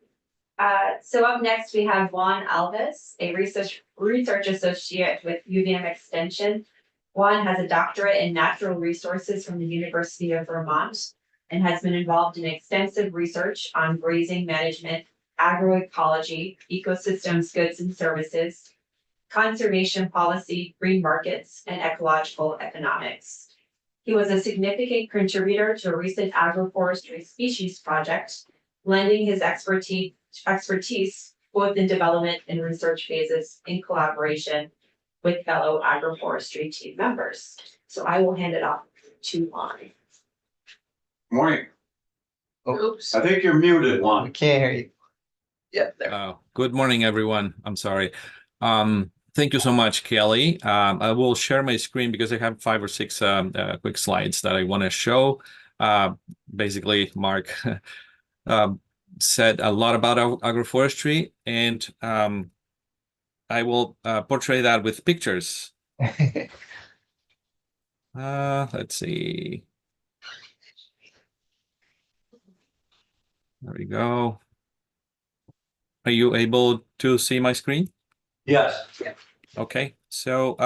So up next, we have Juan Alves, a research associate with UVM Extension. Juan has a doctorate in natural resources from the University of Vermont and has been involved in extensive research on grazing management, agroecology, ecosystems, goods and services, conservation policy, green markets, and ecological economics. He was a significant contributor to a recent agroforestry species project, lending his expertise both in development and research phases in collaboration with fellow agroforestry team members. So I will hand it off to Juan. Morning. Oops. I think you're muted, Juan. We can't hear you. Yeah, there. Good morning, everyone. I'm sorry. Thank you so much, Kelly. I will share my screen because I have 5 or 6 quick slides that I want to show. Basically, Mark said a lot about agroforestry, and I will portray that with pictures. Let's see. There we go. Are you able to see my screen? Yes. Okay, so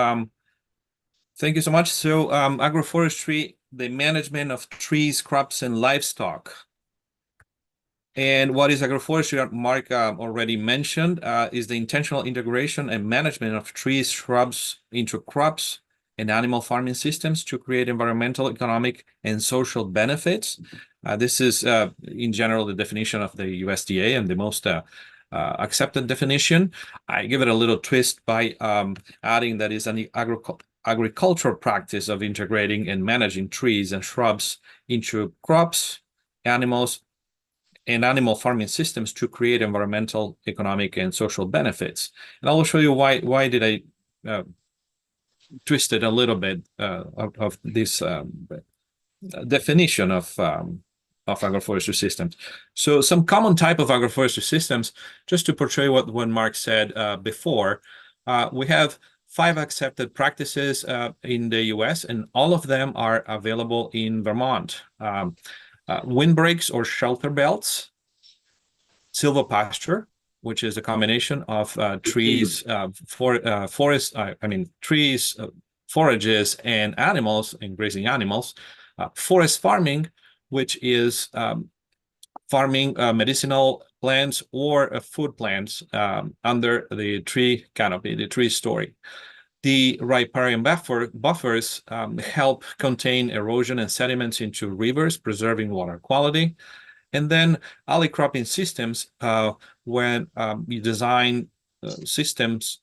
thank you so much. So agroforestry, the management of trees, crops, and livestock. And what is agroforestry? Mark already mentioned is the intentional integration and management of trees, shrubs into crops and animal farming systems to create environmental, economic, and social benefits. This is, in general, the definition of the USDA and the most accepted definition. I give it a little twist by adding that is an agricultural practice of integrating and managing trees and shrubs into crops, animals, and animal farming systems to create environmental, economic, and social benefits. And I will show you why did I twist it a little bit of this definition of agroforestry systems. So some common type of agroforestry systems, just to portray what Mark said before, we have 5 accepted practices in the US, and all of them are available in Vermont. Windbreaks or shelter belts, silvopasture, which is a combination of trees, trees, forages, and animals, and grazing animals. Forest farming, which is farming medicinal plants or food plants under the tree canopy, the tree story. The riparian buffers help contain erosion and sediments into rivers, preserving water quality. And then alley cropping systems, when you design systems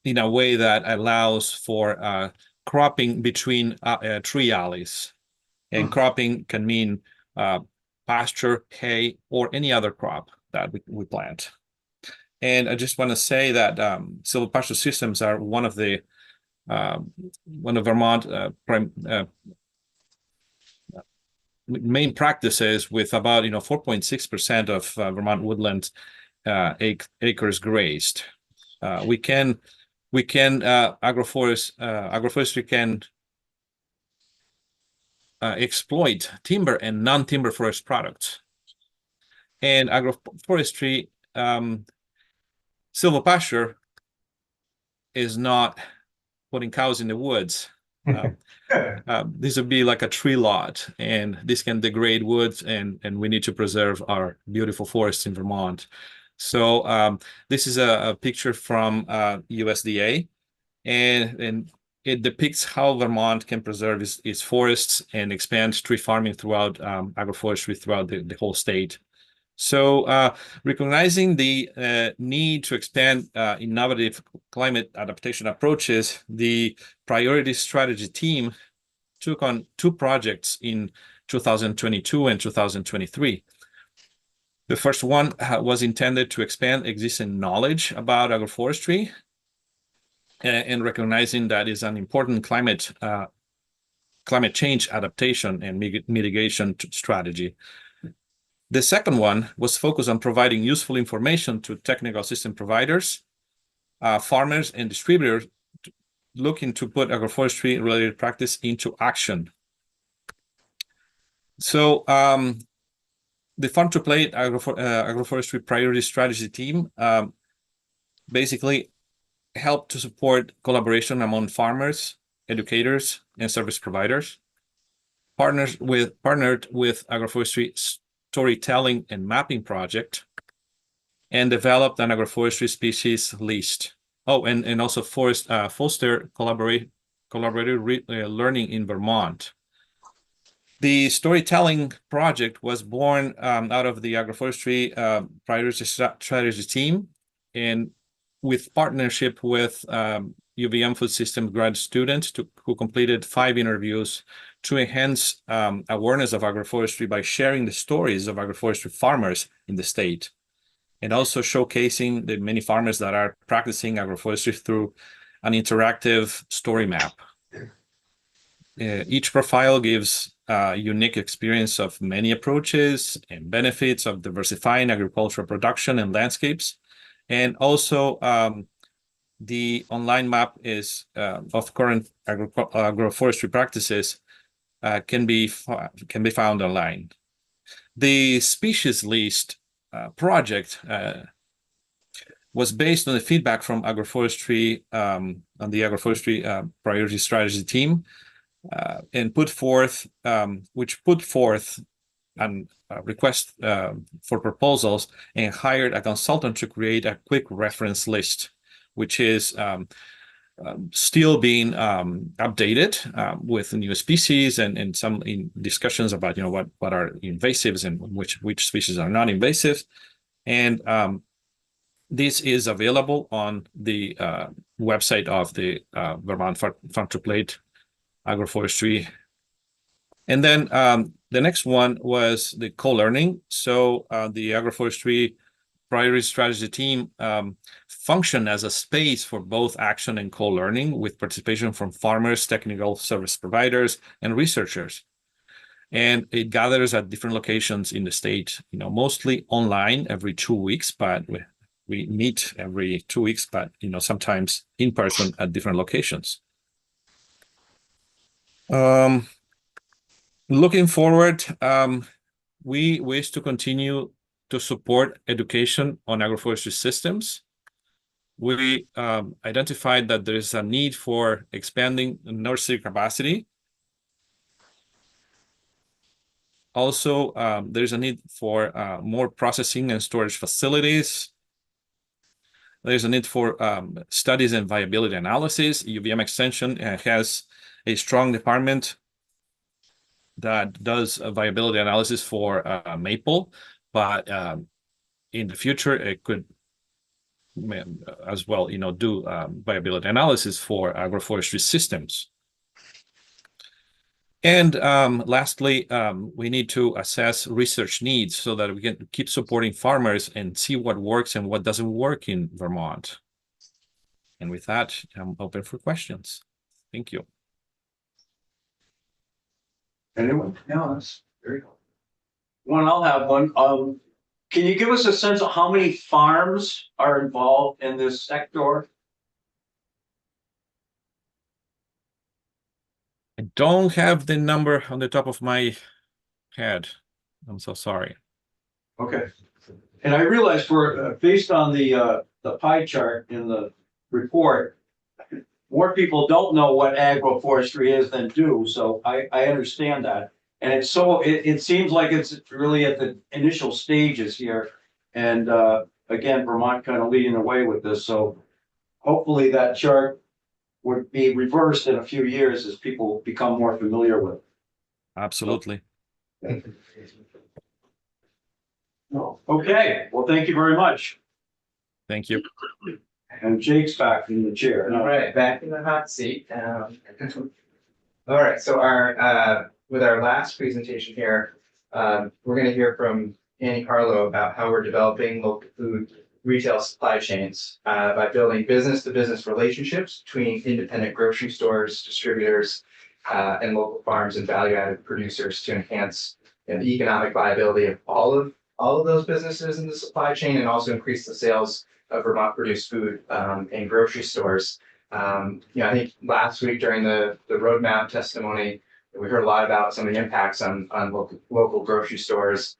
in a way that allows for cropping between tree alleys. And cropping can mean pasture, hay, or any other crop that we plant. And I just want to say that silvopasture systems are one of Vermont main practices, with about 4.6% of Vermont woodland acres grazed. Agroforestry can exploit timber and non-timber forest products. And agroforestry, silvopasture is not putting cows in the woods. This would be like a tree lot, and this can degrade woods, and we need to preserve our beautiful forests in Vermont. So this is a picture from USDA, and it depicts how Vermont can preserve its forests and expand tree farming throughout agroforestry throughout the whole state. So recognizing the need to expand innovative climate adaptation approaches, the Priority Strategy team took on 2 projects in 2022 and 2023. The first one was intended to expand existing knowledge about agroforestry and recognizing that is an important climate change adaptation and mitigation strategy. The second one was focused on providing useful information to technical system providers, farmers, and distributors looking to put agroforestry-related practice into action. So the Farm to Plate Agroforestry Priority Strategy team basically helped to support collaboration among farmers, educators, and service providers. Partnered with agroforestry storytelling and mapping project, and developed an agroforestry species list. Oh, and also foster collaborative learning in Vermont. The storytelling project was born out of the agroforestry priority strategy team, and with partnership with UVM Food Systems grad students who completed 5 interviews to enhance awareness of agroforestry by sharing the stories of agroforestry farmers in the state, and also showcasing the many farmers that are practicing agroforestry through an interactive story map. Each profile gives a unique experience of many approaches and benefits of diversifying agricultural production and landscapes. And also the online map is of current agroforestry practices can be found online. The species list project was based on the feedback from agroforestry on the agroforestry priority strategy team, and put forth a request for proposals, and hired a consultant to create a quick reference list, which is still being updated with new species and some in discussions about what are invasives and which species are not invasive. And this is available on the website of the Vermont Farm to Plate Agroforestry. And then the next one was the co-learning. So the agroforestry priority strategy team function as a space for both action and co-learning, with participation from farmers, technical service providers, and researchers. And it gathers at different locations in the state, mostly online every 2 weeks, but we meet every 2 weeks, but sometimes in person at different locations. Looking forward, we wish to continue to support education on agroforestry systems. We identified that there is a need for expanding nursery capacity. Also, there's a need for more processing and storage facilities. There's a need for studies and viability analysis. UVM Extension has a strong department that does a viability analysis for maple, but in the future it could as well, do viability analysis for agroforestry systems. And lastly, we need to assess research needs so that we can keep supporting farmers and see what works and what doesn't work in Vermont. And with that, I'm open for questions. Thank you. Anyone? No, that's very cool. One, I'll have one. Can you give us a sense of how many farms are involved in this sector? I don't have the number on the top of my head. I'm so sorry. Okay. And I realize for, based on the pie chart in the report, more people don't know what agroforestry is than do, so I understand that. And it's so, it seems like it's really at the initial stages here. And again, Vermont kind of leading the way with this, so hopefully that chart would be reversed in a few years as people become more familiar with it. Absolutely. Okay, well, thank you very much. Thank you. And Jake's back in the chair. All right, back in the hot seat. All right, so our with our last presentation here, we're going to hear from Annie Carlo about how we're developing local food retail supply chains by building business-to-business relationships between independent grocery stores, distributors, and local farms and value-added producers to enhance the economic viability of all of those businesses in the supply chain and also increase the sales of Vermont produced food in grocery stores. I think last week during the roadmap testimony, we heard a lot about some of the impacts on local grocery stores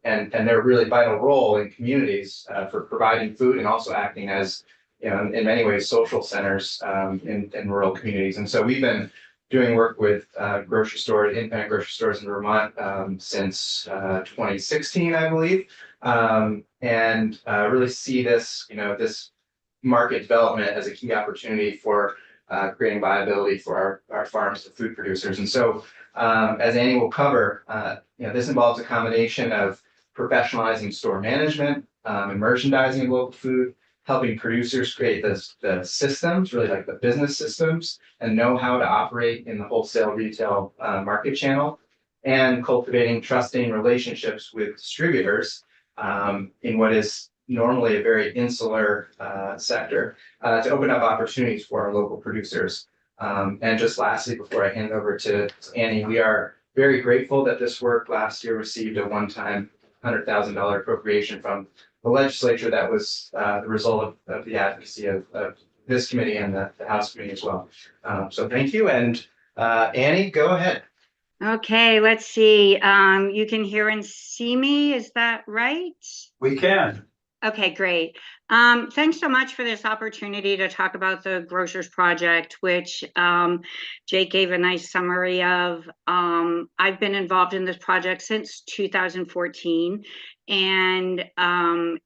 and their really vital role in communities for providing food and also acting as, in many ways, social centers in rural communities. And so we've been doing work with grocery stores, independent grocery stores in Vermont since 2016, I believe, and really see this, this market development as a key opportunity for creating viability for our farms and food producers. And so, as Annie will cover, this involves a combination of professionalizing store management and merchandising of local food, helping producers create the systems, really like the business systems, and know how to operate in the wholesale retail market channel, and cultivating trusting relationships with distributors in what is normally a very insular sector to open up opportunities for our local producers. And just lastly, before I hand over to Annie, we are very grateful that this work last year received a one-time $100,000 appropriation from the legislature that was the result of the advocacy of this committee and the House committee as well. So thank you. And Annie, go ahead. Okay, let's see. You can hear and see me, is that right? We can. Okay, great. Thanks so much for this opportunity to talk about the Grocers Project, which Jake gave a nice summary of. I've been involved in this project since 2014, and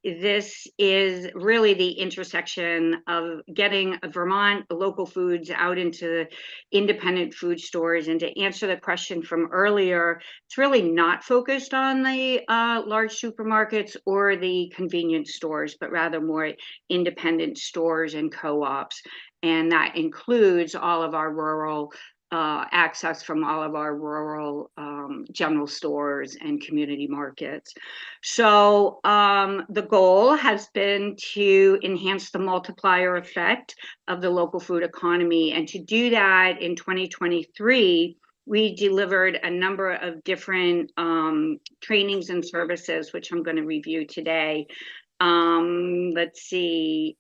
this is really the intersection of getting Vermont local foods out into independent food stores. And to answer the question from earlier, it's really not focused on the large supermarkets or the convenience stores, but rather more independent stores and co-ops. And that includes all of our rural access from all of our rural general stores and community markets. So the goal has been to enhance the multiplier effect of the local food economy. And to do that in 2023, we delivered a number of different trainings and services, which I'm going to review today. Let's see.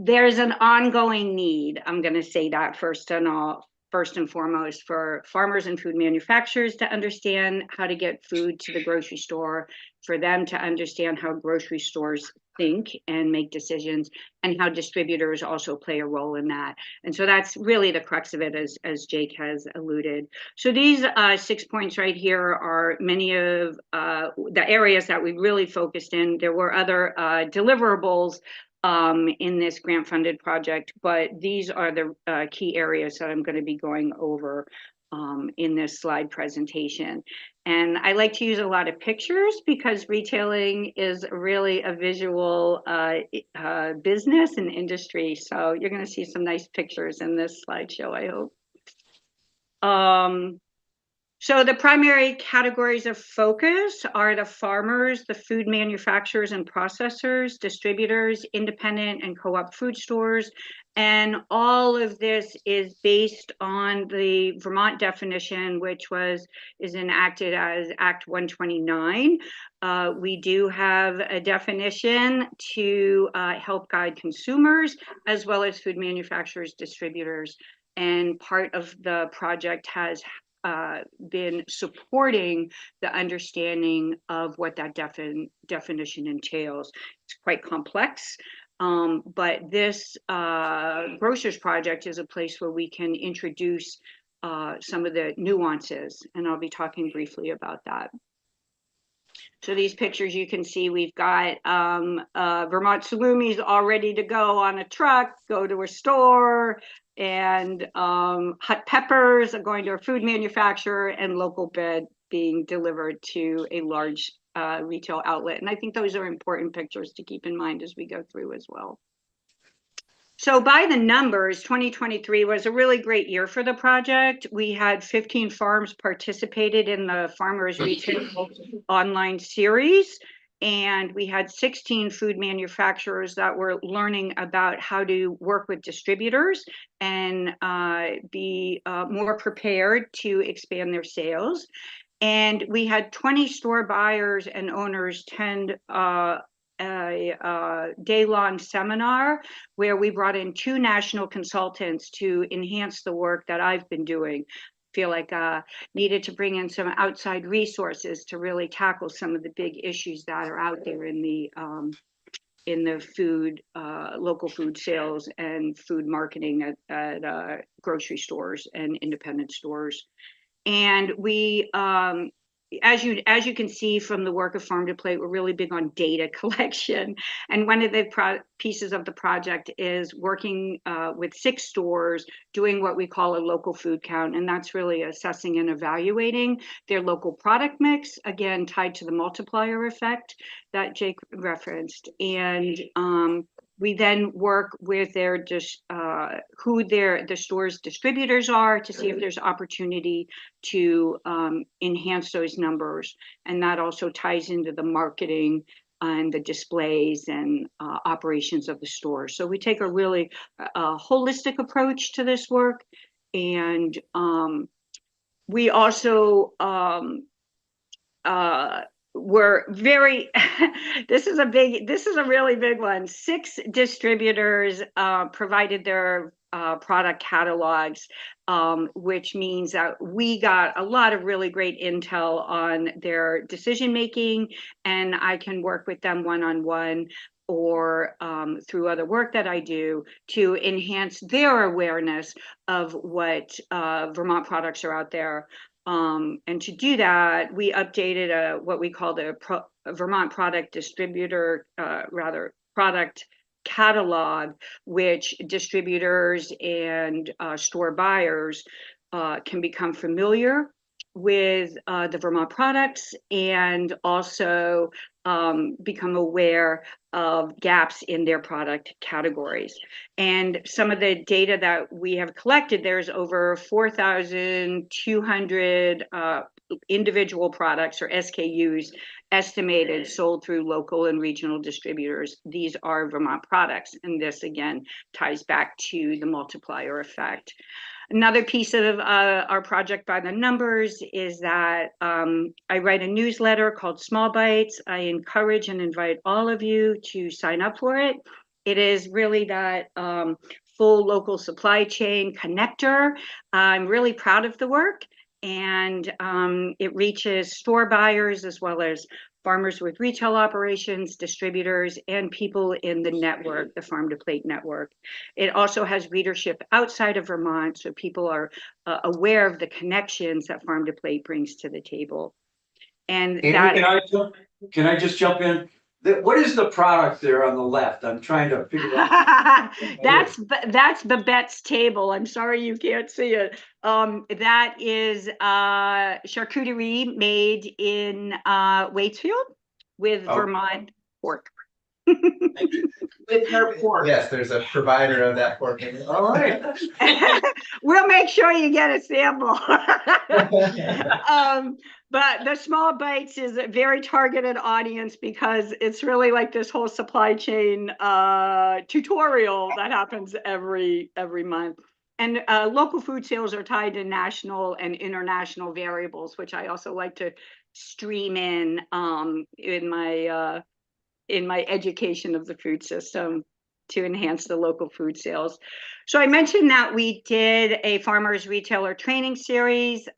There's an ongoing need. I'm going to say that first and foremost, for farmers and food manufacturers to understand how to get food to the grocery store, for them to understand how grocery stores think and make decisions, and how distributors also play a role in that. And so that's really the crux of it, as Jake has alluded. So these 6 points right here are many of the areas that we really focused in. There were other deliverables in this grant funded project, but these are the key areas that I'm going to be going over. in this slide presentation. And I like to use a lot of pictures because retailing is really a visual business and industry. So you're going to see some nice pictures in this slideshow, I hope. So the primary categories of focus are the farmers, the food manufacturers and processors, distributors, independent and co-op food stores. And all of this is based on the Vermont definition, which is enacted as Act 129. We do have a definition to help guide consumers as well as food manufacturers, distributors. And part of the project has been supporting the understanding of what that definition entails. It's quite complex, but this Grocers Project is a place where we can introduce some of the nuances, and I'll be talking briefly about that. So these pictures you can see, we've got Vermont Salumis all ready to go on a truck, go to a store, and hot peppers are going to a food manufacturer, and local bread being delivered to a large retail outlet. And I think those are important pictures to keep in mind as we go through as well. So by the numbers, 2023 was a really great year for the project. We had 15 farms participated in the Farmers Retail online series, and we had 16 food manufacturers that were learning about how to work with distributors and be more prepared to expand their sales. And we had 20 store buyers and owners attend a day-long seminar where we brought in 2 national consultants to enhance the work that I've been doing. Feel like needed to bring in some outside resources to really tackle some of the big issues that are out there in the food, local food sales and food marketing at grocery stores and independent stores. And we, as you can see from the work of Farm to Plate, we're really big on data collection. And one of the pieces of the project is working with 6 stores, doing what we call a local food count. And that's really assessing and evaluating their local product mix, again, tied to the multiplier effect that Jake referenced. And we then work with who the store's distributors are to see if there's opportunity to enhance those numbers. And that also ties into the marketing and the displays and operations of the store. So we take a really holistic approach to this work. And we also we're very this is a really big one. 6 distributors provided their product catalogs, which means that we got a lot of really great intel on their decision making, and I can work with them one-on-one or through other work that I do to enhance their awareness of what Vermont products are out there. And to do that, we updated what we call the Vermont Product Distributor, product catalog, which distributors and store buyers can become familiar with the Vermont products, and also become aware of gaps in their product categories. And some of the data that we have collected, there's over 4,200 individual products, or SKUs, estimated sold through local and regional distributors. These are Vermont products, and this again ties back to the multiplier effect. Another piece of our project by the numbers is that I write a newsletter called Small Bites. I encourage and invite all of you to sign up for it. It is really that full local supply chain connector. I'm really proud of the work, and it reaches store buyers as well as farmers with retail operations, distributors, and people in the network, the Farm to Plate network. It also has readership outside of Vermont, so people are aware of the connections that Farm to Plate brings to the table. And Amy, that can I just jump in? What is the product there on the left? I'm trying to figure out. That's Babette's table. I'm sorry you can't see it. That is charcuterie made in Waitsfield with Oh. Vermont pork. With her pork. Yes, there's a provider of that pork. All right. We'll make sure you get a sample. But the Small Bites is a very targeted audience because it's really like this whole supply chain tutorial that happens every month. And local food sales are tied to national and international variables, which I also like to stream in my education of the food system to enhance the local food sales. So I mentioned that we did a farmers retailer training series.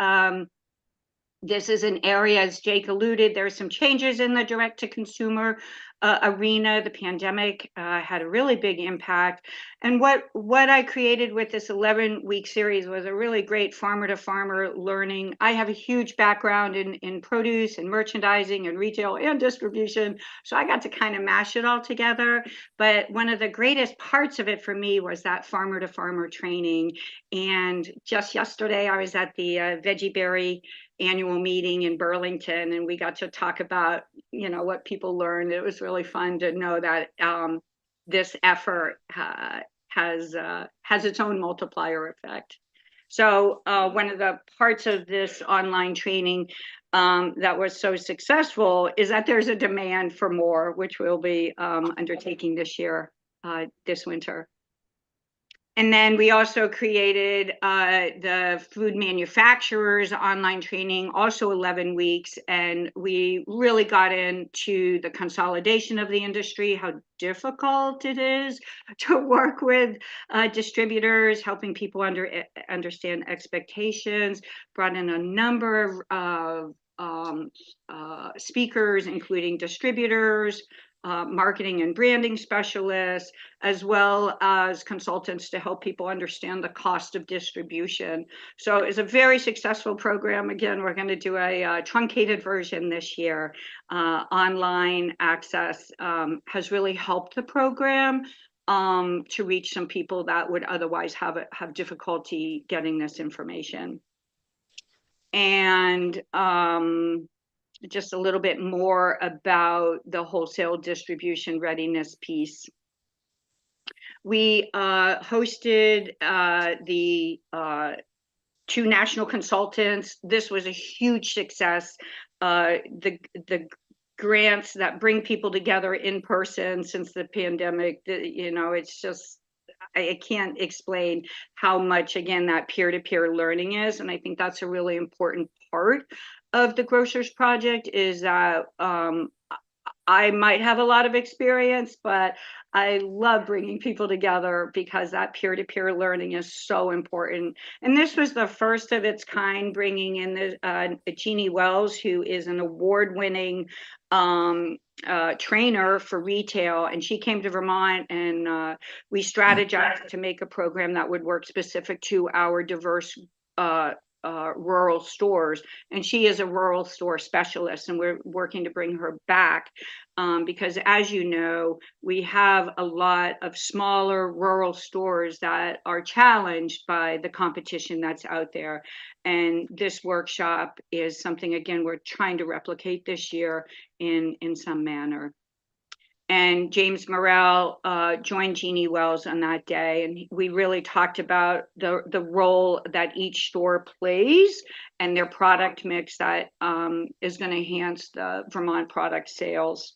This is an area, as Jake alluded, there are some changes in the direct to consumer arena. The pandemic had a really big impact. And what I created with this 11-week series was a really great farmer to farmer learning. I have a huge background in produce and merchandising and retail and distribution. So I got to kind of mash it all together. But one of the greatest parts of it for me was that farmer to farmer training. And just yesterday, I was at the Veggie Berry annual meeting in Burlington, and we got to talk about, what people learned. It was really fun to know that this effort has its own multiplier effect. So one of the parts of this online training that was so successful is that there's a demand for more, which we'll be undertaking this year, this winter. And then we also created the food manufacturers online training, also 11 weeks. And we really got into the consolidation of the industry, how difficult it is to work with distributors, helping people understand expectations, brought in a number of speakers, including distributors, marketing and branding specialists, as well as consultants to help people understand the cost of distribution. So it's a very successful program. Again, we're going to do a truncated version this year. Online access has really helped the program to reach some people that would otherwise have difficulty getting this information. And just a little bit more about the wholesale distribution readiness piece. We hosted the 2 national consultants. This was a huge success. The grants that bring people together in person since the pandemic, it's just, I can't explain how much, again, that peer-to-peer learning is. And I think that's a really important part of the Grocers Project, is that I might have a lot of experience, but I love bringing people together because that peer-to-peer learning is so important. And this was the first of its kind, bringing in the Jeannie Wells, who is an award-winning trainer for retail, and she came to Vermont, and we strategized to make a program that would work specific to our diverse rural stores. And she is a rural store specialist, and we're working to bring her back because, as you know, we have a lot of smaller rural stores that are challenged by the competition that's out there. And this workshop is something, again, we're trying to replicate this year in some manner. And James Morrell joined Jeannie Wells on that day. And we really talked about the role that each store plays and their product mix that is going to enhance the Vermont product sales.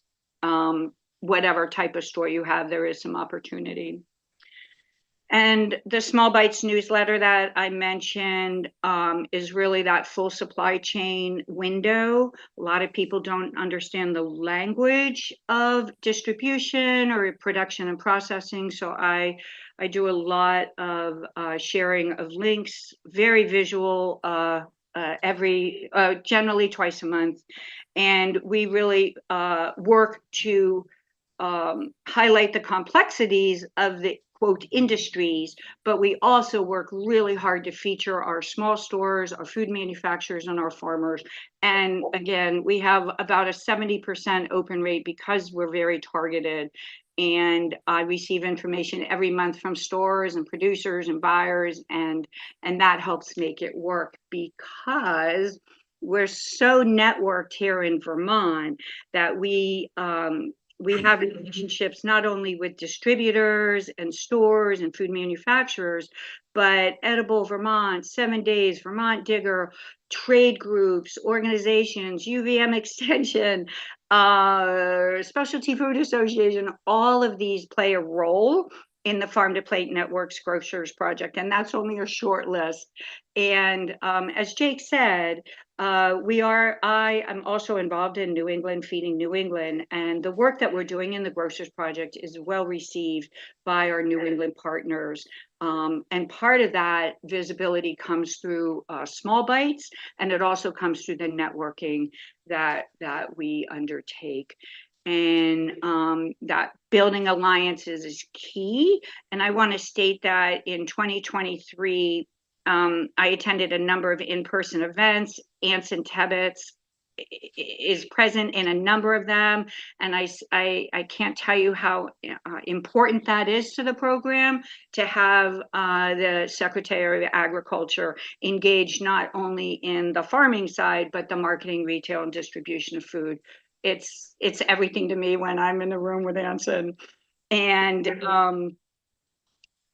Whatever type of store you have, there is some opportunity. And the Small Bites newsletter that I mentioned is really that full supply chain window. A lot of people don't understand the language of distribution or production and processing. So I do a lot of sharing of links, very visual, generally twice a month. And we really work to highlight the complexities of the quote industries, but we also work really hard to feature our small stores, our food manufacturers, and our farmers. And again, we have about a 70% open rate because we're very targeted. And I receive information every month from stores and producers and buyers, and that helps make it work because we're so networked here in Vermont that we have relationships not only with distributors and stores and food manufacturers, but Edible Vermont, 7 Days, Vermont Digger, trade groups, organizations, UVM Extension, Specialty Food Association. All of these play a role in the Farm to Plate Network's Grocers Project, and that's only a short list. And as Jake said, I am also involved in New England, Feeding New England, and the work that we're doing in the Grocers Project is well received by our New England partners. And part of that visibility comes through small bites, and it also comes through the networking that we undertake. And that building alliances is key. And I want to state that in 2023, I attended a number of in-person events. Anson Tebbets is present in a number of them, and I can't tell you how important that is to the program to have the Secretary of Agriculture engaged not only in the farming side but the marketing, retail, and distribution of food. It's everything to me when I'm in the room with Anson. And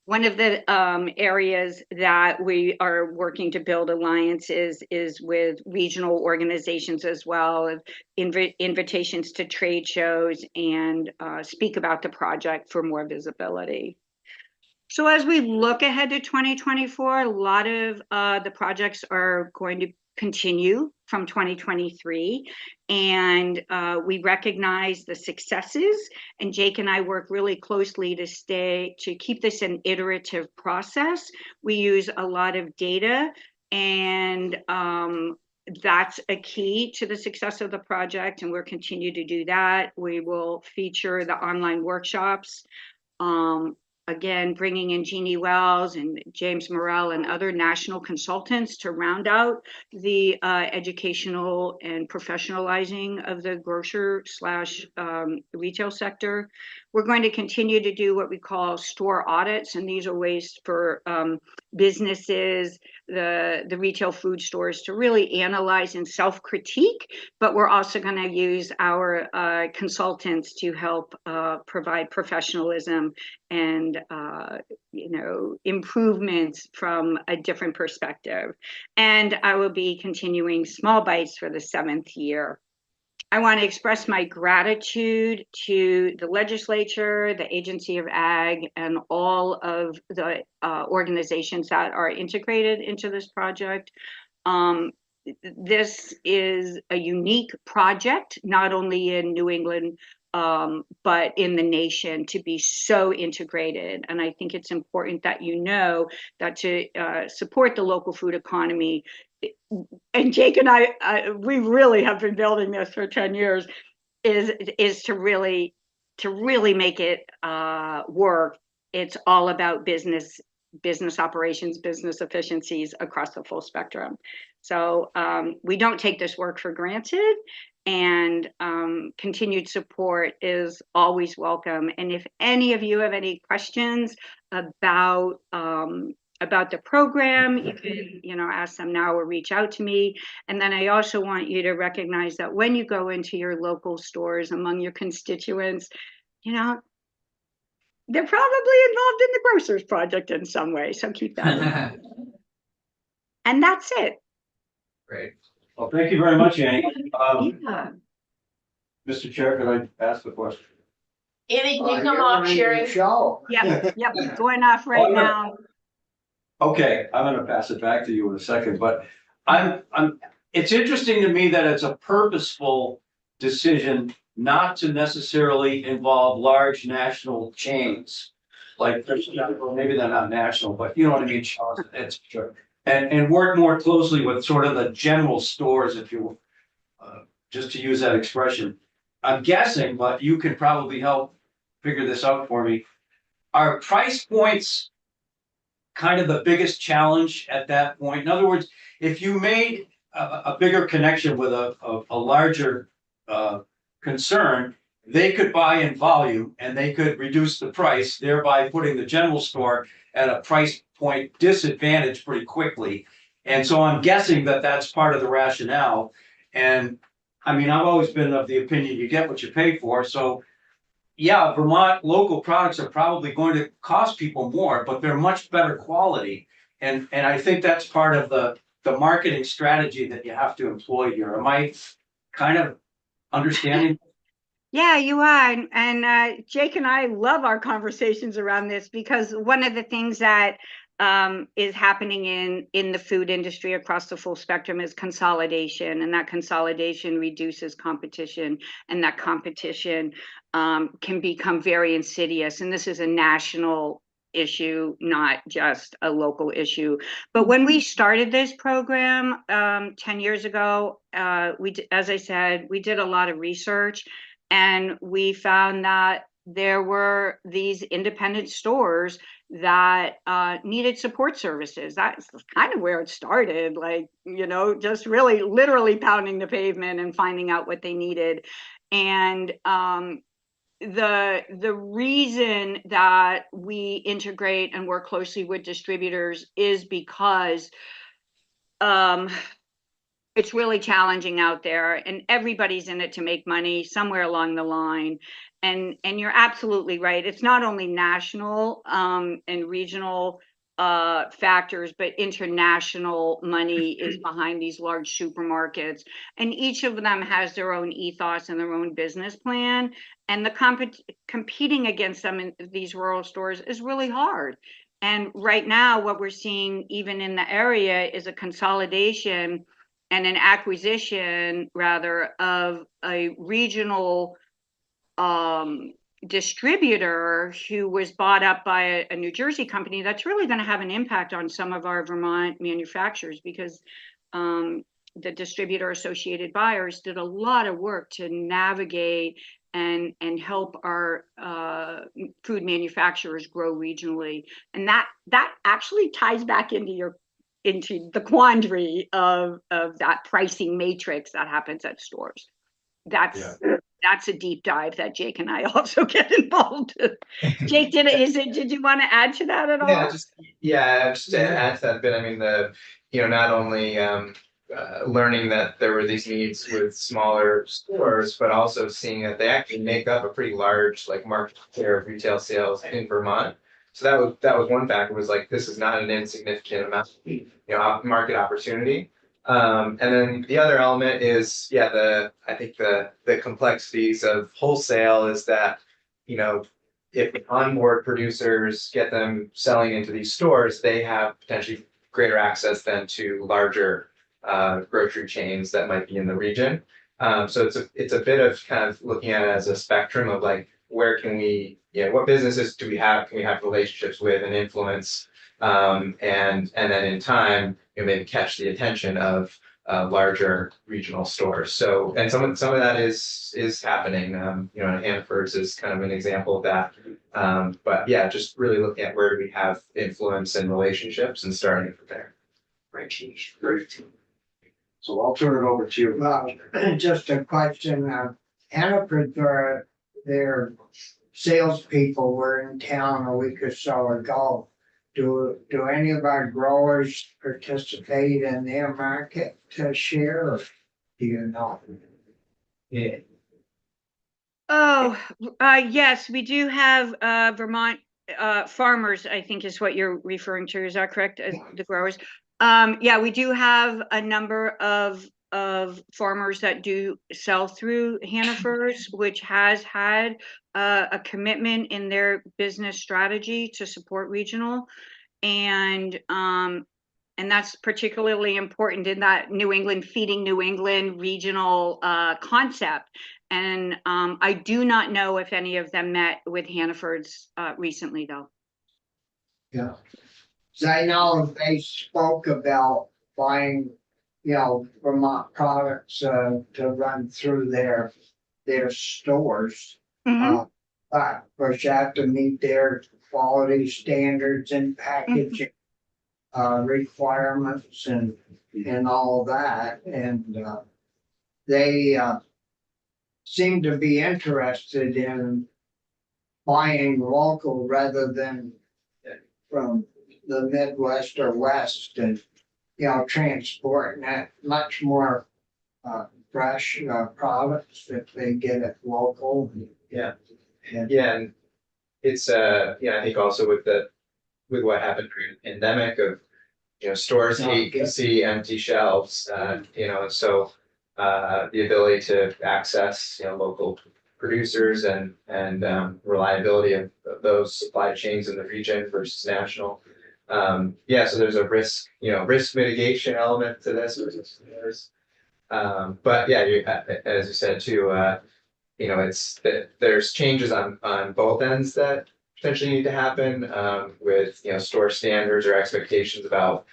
one of the areas that we are working to build alliances is with regional organizations as well, invitations to trade shows, and speak about the project for more visibility. So as we look ahead to 2024, a lot of the projects are going to continue from 2023, and we recognize the successes, and Jake and I work really closely to keep this an iterative process. We use a lot of data, and that's a key to the success of the project, and we'll continue to do that. We will feature the online workshops, again, bringing in Jeannie Wells and James Morrell and other national consultants to round out the educational and professionalizing of the grocer/retail sector. We're going to continue to do what we call store audits, and these are ways for businesses, the retail food stores, to really analyze and self-critique, but we're also going to use our consultants to help provide professionalism and improvements from a different perspective. And I will be continuing Small Bites for the 7th year. I want to express my gratitude to the legislature, the Agency of Ag, and all of the organizations that are integrated into this project. This is a unique project, not only in New England, but in the nation, to be so integrated. And I think it's important that you know that to support the local food economy, and Jake and I, we really have been building this for 10 years, is to really make it work. It's all about business operations, business efficiencies across the full spectrum. So we don't take this work for granted, and continued support is always welcome. And if any of you have any questions about the program, you can ask them now or reach out to me. And then I also want you to recognize that when you go into your local stores among your constituents, they're probably involved in the Grocers Project in some way, so keep that in mind. And that's it. Great. Well, thank you very much, Annie. Yeah. Mr. Chair, could I ask the question? Annie, can you come off sharing? Show. Yep, going off right now. Okay, I'm gonna pass it back to you in a second, but it's interesting to me that it's a purposeful decision not to necessarily involve large national chains. Like, maybe they're not national, but you know what I mean, Charles, it's true. And work more closely with sort of the general stores, if you will, just to use that expression. I'm guessing, but you can probably help figure this out for me. are price points kind of the biggest challenge at that point? In other words, if you made a bigger connection with a larger concern, they could buy in volume and they could reduce the price, thereby putting the general store at a price point disadvantage pretty quickly. And so I'm guessing that that's part of the rationale. And I mean, I've always been of the opinion you get what you pay for. So yeah, Vermont local products are probably going to cost people more, but they're much better quality. And I think that's part of the marketing strategy that you have to employ here. Am I kind of understanding? Yeah, you are. And Jake and I love our conversations around this because one of the things that is happening in the food industry across the full spectrum is consolidation, and that consolidation reduces competition, and that competition can become very insidious. And this is a national issue, not just a local issue. But when we started this program 10 years ago, as I said, we did a lot of research. And we found that there were these independent stores that needed support services. That's kind of where it started, like, you know, just really literally pounding the pavement and finding out what they needed. And the reason that we integrate and work closely with distributors is because it's really challenging out there, and everybody's in it to make money somewhere along the line. And you're absolutely right. It's not only national and regional factors, but international money is behind these large supermarkets. And each of them has their own ethos and their own business plan. And the competing against them in these rural stores is really hard. And right now, what we're seeing even in the area is a consolidation and an acquisition, rather, of a regional distributor who was bought up by a New Jersey company that's really going to have an impact on some of our Vermont manufacturers, because the distributor associated buyers did a lot of work to navigate and help our food manufacturers grow regionally. And that actually ties back into the quandary of that pricing matrix that happens at stores. That's a deep dive that Jake and I also get involved in. Jake, did you want to add to that at all? Just to add to that bit, I mean, not only learning that there were these needs with smaller stores, but also seeing that they actually make up a pretty large market share of retail sales in Vermont. So that was one factor, was like, this is not an insignificant amount of market opportunity. And then the other element is, I think the complexities of wholesale is that, if onboard producers get them selling into these stores, they have potentially greater access than to larger grocery chains that might be in the region. So it's a bit of kind of looking at it as a spectrum of where can we, what businesses can we have relationships with and influence, and then in time, maybe catch the attention of larger regional stores. So, and some of that is happening. Hannaford's is kind of an example of that. But yeah, just really looking at where do we have influence and relationships and starting from there. Right. So I'll turn it over to you. Well, just a question, Hannaford, their salespeople were in town a week or so ago. Do any of our growers participate in their market share, or do you know? Yeah. Oh, yes, we do have Vermont farmers, I think is what you're referring to. Is that correct? The growers? Yeah, we do have a number of farmers that do sell through Hannaford's, which has had a commitment in their business strategy to support regional, and that's particularly important in that New England feeding New England regional concept. And I do not know if any of them met with Hannaford's recently, though. Yeah. So I know they spoke about buying, Vermont products to run through their stores. Mhm. Of course, you have to meet their quality standards and packaging requirements and all that, and they seem to be interested in buying local rather than from the Midwest or West, and transporting that much more fresh products if they get it local. Yeah. And Yeah, and it's I think also with what happened during the pandemic of stores hate to see empty shelves, and so the ability to access local producers and reliability of those supply chains in the region versus national. So there's a risk mitigation element to this versus others. But yeah, as you said too, it's that there's changes on both ends that potentially need to happen with store standards or expectations about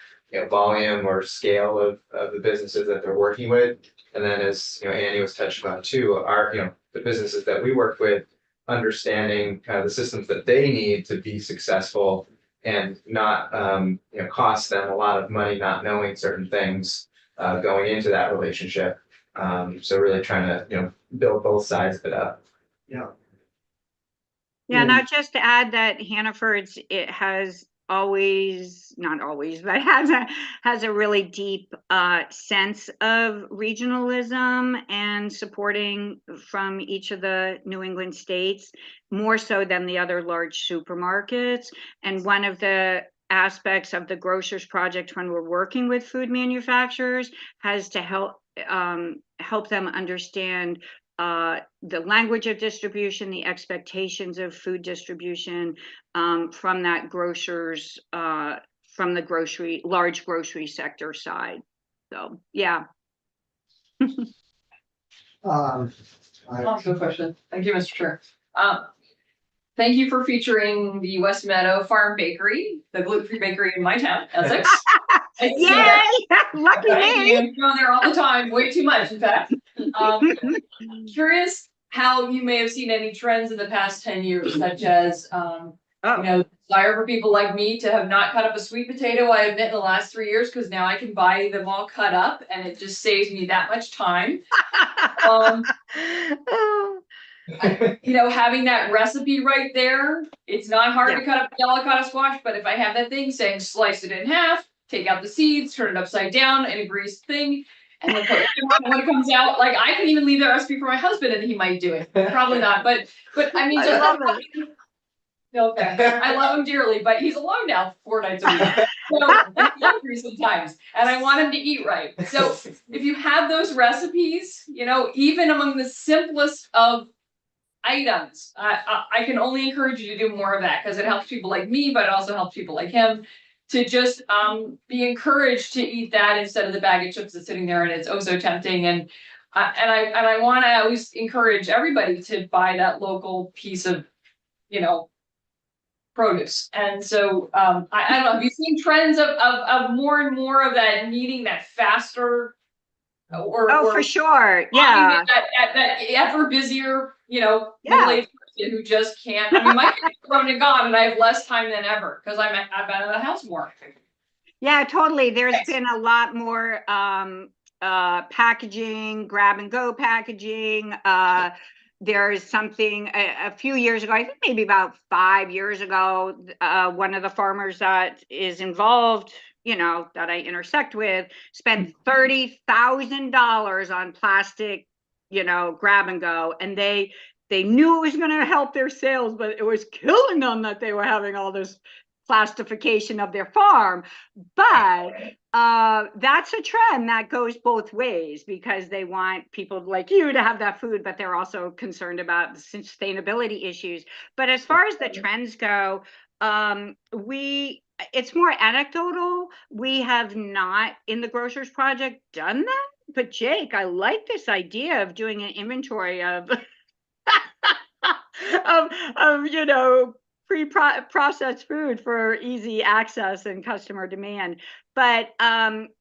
volume or scale of the businesses that they're working with. And then as Annie was touching on too, our the businesses that we work with, understanding kind of the systems that they need to be successful and not cost them a lot of money not knowing certain things going into that relationship. So really trying to build both sides of it up. Yeah. Yeah, not just to add that Hannaford's, it has always, not always, but has a really deep sense of regionalism and supporting from each of the New England states, more so than the other large supermarkets. And one of the aspects of the Grocers Project when we're working with food manufacturers has to help them understand the language of distribution, the expectations of food distribution from that grocers, from the large grocery sector side. So, yeah. Good question. Thank you, Mr. Chair. Thank you for featuring the West Meadow Farm Bakery, the gluten-free bakery in my town, Essex. Yay! Lucky me! I go there all the time, way too much, in fact. Curious how you may have seen any trends in the past 10 years, such as, desire for people like me to have not cut up a sweet potato, I admit, in the last 3 years, because now I can buy them all cut up and it just saves me that much time. Having that recipe right there, it's not hard to cut up delicata squash, but if I have that thing saying slice it in half, take out the seeds, turn it upside down in a greased thing, and then put it when it comes out, like I can even leave that recipe for my husband and he might do it. Probably not, but I mean, just okay. I love him dearly, but he's alone now 4 nights a week. So I'm hungry sometimes, and I want him to eat right. So if you have those recipes, even among the simplest of items, I can only encourage you to do more of that because it helps people like me, but it also helps people like him to just be encouraged to eat that instead of the bag of chips that's sitting there and it's oh so tempting. And I want to always encourage everybody to buy that local piece of produce. And so I don't know, have you seen trends of more and more of that needing that faster or for sure, yeah, that ever busier middle-aged person who just can't. I mean, my kids are grown and gone and I have less time than ever because I'm out of the house more. Yeah, totally. There's been a lot more packaging, grab and go packaging. There's something a few years ago, I think maybe about 5 years ago, one of the farmers that is involved, that I intersect with, spent $30,000 on plastic, grab and go. And they knew it was going to help their sales, but it was killing them that they were having all this plastification of their farm. But that's a trend that goes both ways because they want people like you to have that food, but they're also concerned about the sustainability issues. But as far as the trends go, it's more anecdotal. We have not in the Grocers Project done that. But Jake, I like this idea of doing an inventory of processed food for easy access and customer demand. But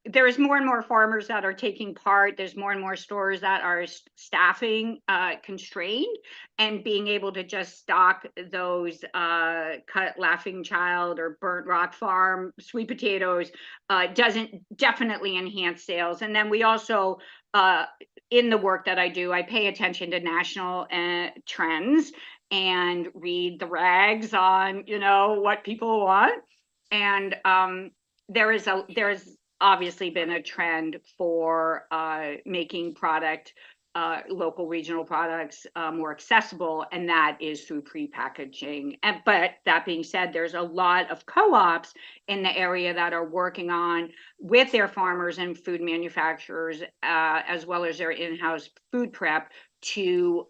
there's more and more farmers that are taking part. There's more and more stores that are staffing constrained, and being able to just stock those cut Laughing Child or Burnt Rock Farm sweet potatoes doesn't definitely enhance sales. And then we also, in the work that I do, I pay attention to national trends and read the rags on, what people want. And there's obviously been a trend for making local regional products more accessible, and that is through pre-packaging. But that being said, there's a lot of co-ops in the area that are working on with their farmers and food manufacturers, as well as their in-house food prep, to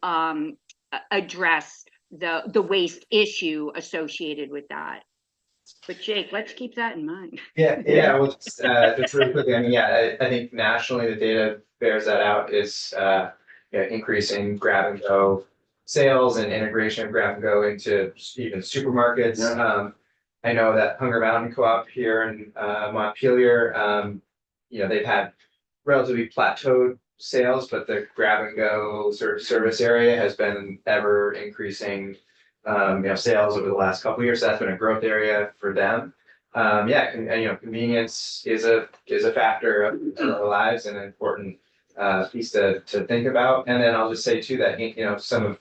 address the waste issue associated with that. But Jake, let's keep that in mind. Well, just really quickly, I mean, I think nationally the data bears that out, is increasing grab and go sales and integration of grab and go into even supermarkets. I know that Hunger Mountain Co-op here in Montpelier, they've had relatively plateaued sales, but the grab and go sort of service area has been ever increasing sales over the last couple of years. So that's been a growth area for them. Convenience is a factor of our lives and an important piece to think about. And then I'll just say too that some of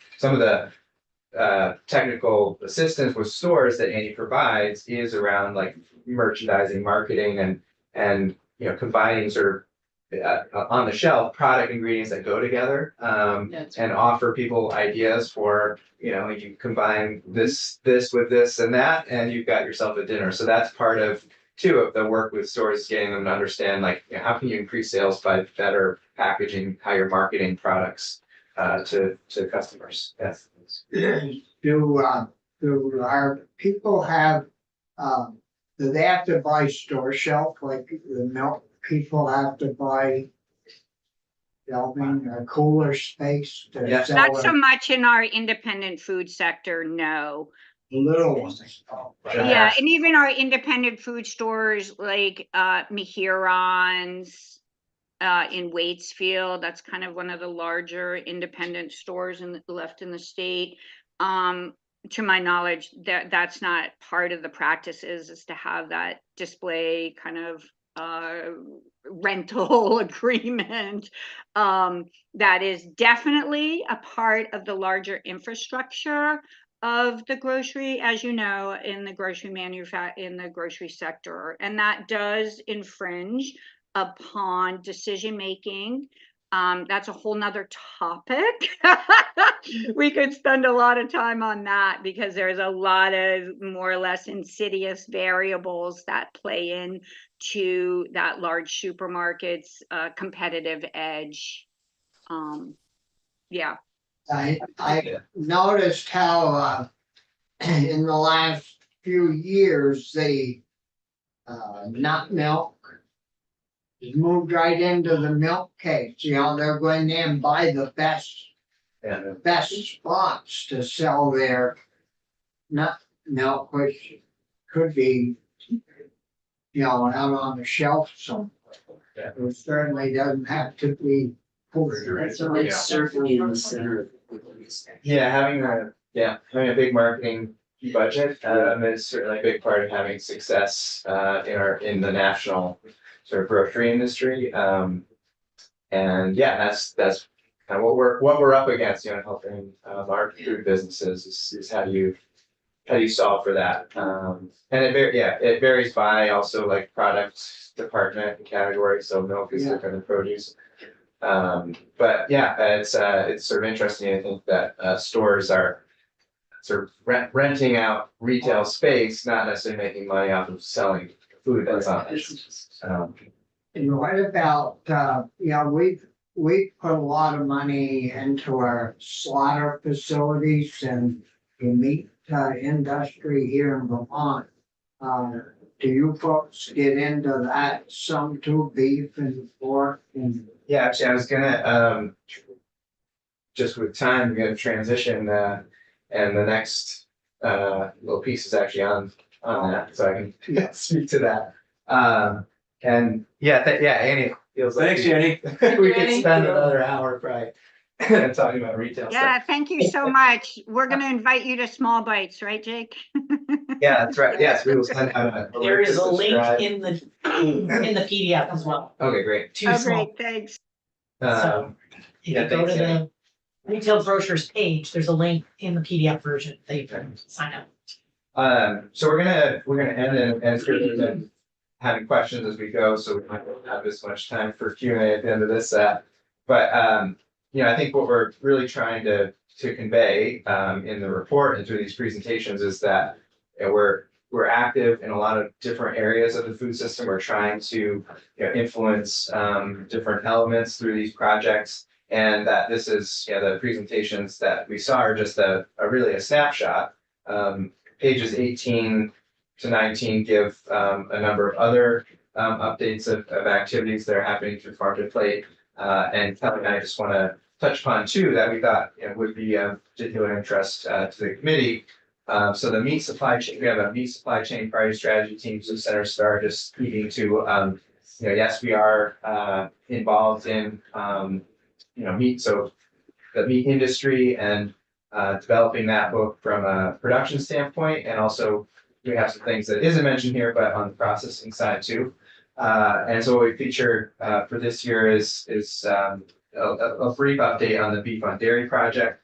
the technical assistance with stores that Annie provides is around like merchandising, marketing, and combining sort of on the shelf product ingredients that go together, and offer people ideas for, you combine this with this and that, and you've got yourself a dinner. So that's part of the work with stores, getting them to understand how can you increase sales by better packaging, how you're marketing products to customers. Yes. Do our people have, do they have to buy store shelf, like the milk people have to buy a cooler space to sell Not so their much in our independent food sector, no. little ones? Yeah, and even our independent food stores like Mehuron's in Waitsfield, that's kind of one of the larger independent stores left in the state. To my knowledge, that's not part of the practices, is to have that display kind of rental agreement. That is definitely a part of the larger infrastructure of the grocery, as you know, in the grocery sector, and that does infringe upon decision making. That's a whole nother topic. We could spend a lot of time on that, because there's a lot of more or less insidious variables that play in to that large supermarket's competitive edge. I noticed how in the last few years, the nut milk has moved right into the milk case. They're going in and buy the best spots to sell their nut milk, which could be out on the shelf somewhere. It certainly doesn't have to be. That's right, certainly in the center. Having a big marketing budget is certainly a big part of having success in the national sort of grocery industry. That's kind of what we're up against, helping large food businesses is how do you solve for that. And it varies by also like product department and category. So milk is different than produce. It's sort of interesting. I think that stores are sort of renting out retail space, not necessarily making money off of selling food that's on it. And what about, we put a lot of money into our slaughter facilities and the meat industry here in Vermont. Do you folks get into that some too, beef and pork and? Yeah, actually, I was gonna just with time, we're gonna transition, and the next little piece is actually on that, so I can speak to that. And yeah, Annie feels like Thanks, Annie. we could Annie. spend another hour probably talking about retail Yeah, stuff. thank you so much. We're gonna invite you to Small Bites, right, Jake? Yeah, that's right. Yes, we will send out a. There is a link subscribe. in the PDF as well. Okay, great. Too Oh, small. great, thanks. Um, If yeah, you go to thanks, Annie. the retail brochures page, there's a link in the PDF version that you can sign up. So we're gonna end and answer and having questions as we go, so we might not have as much time for Q&A at the end of this. But you know, I think what we're really trying to convey in the report and through these presentations is that you know, we're active in a lot of different areas of the food system. We're trying to influence different elements through these projects, and that this is the presentations that we saw are just a really a snapshot. Pages 18 to 19 give a number of other updates of activities that are happening through Farm to Plate. And Kelly and I just want to touch upon two that we thought would be of particular interest to the committee. So the meat supply chain, we have a meat supply chain priority strategy team. So Center Star just speaking to, yes, we are involved in, meat. So the meat industry and developing that both from a production standpoint, and also we have some things that isn't mentioned here, but on the processing side too. And so what we featured for this year is a brief update on the Beef on Dairy project.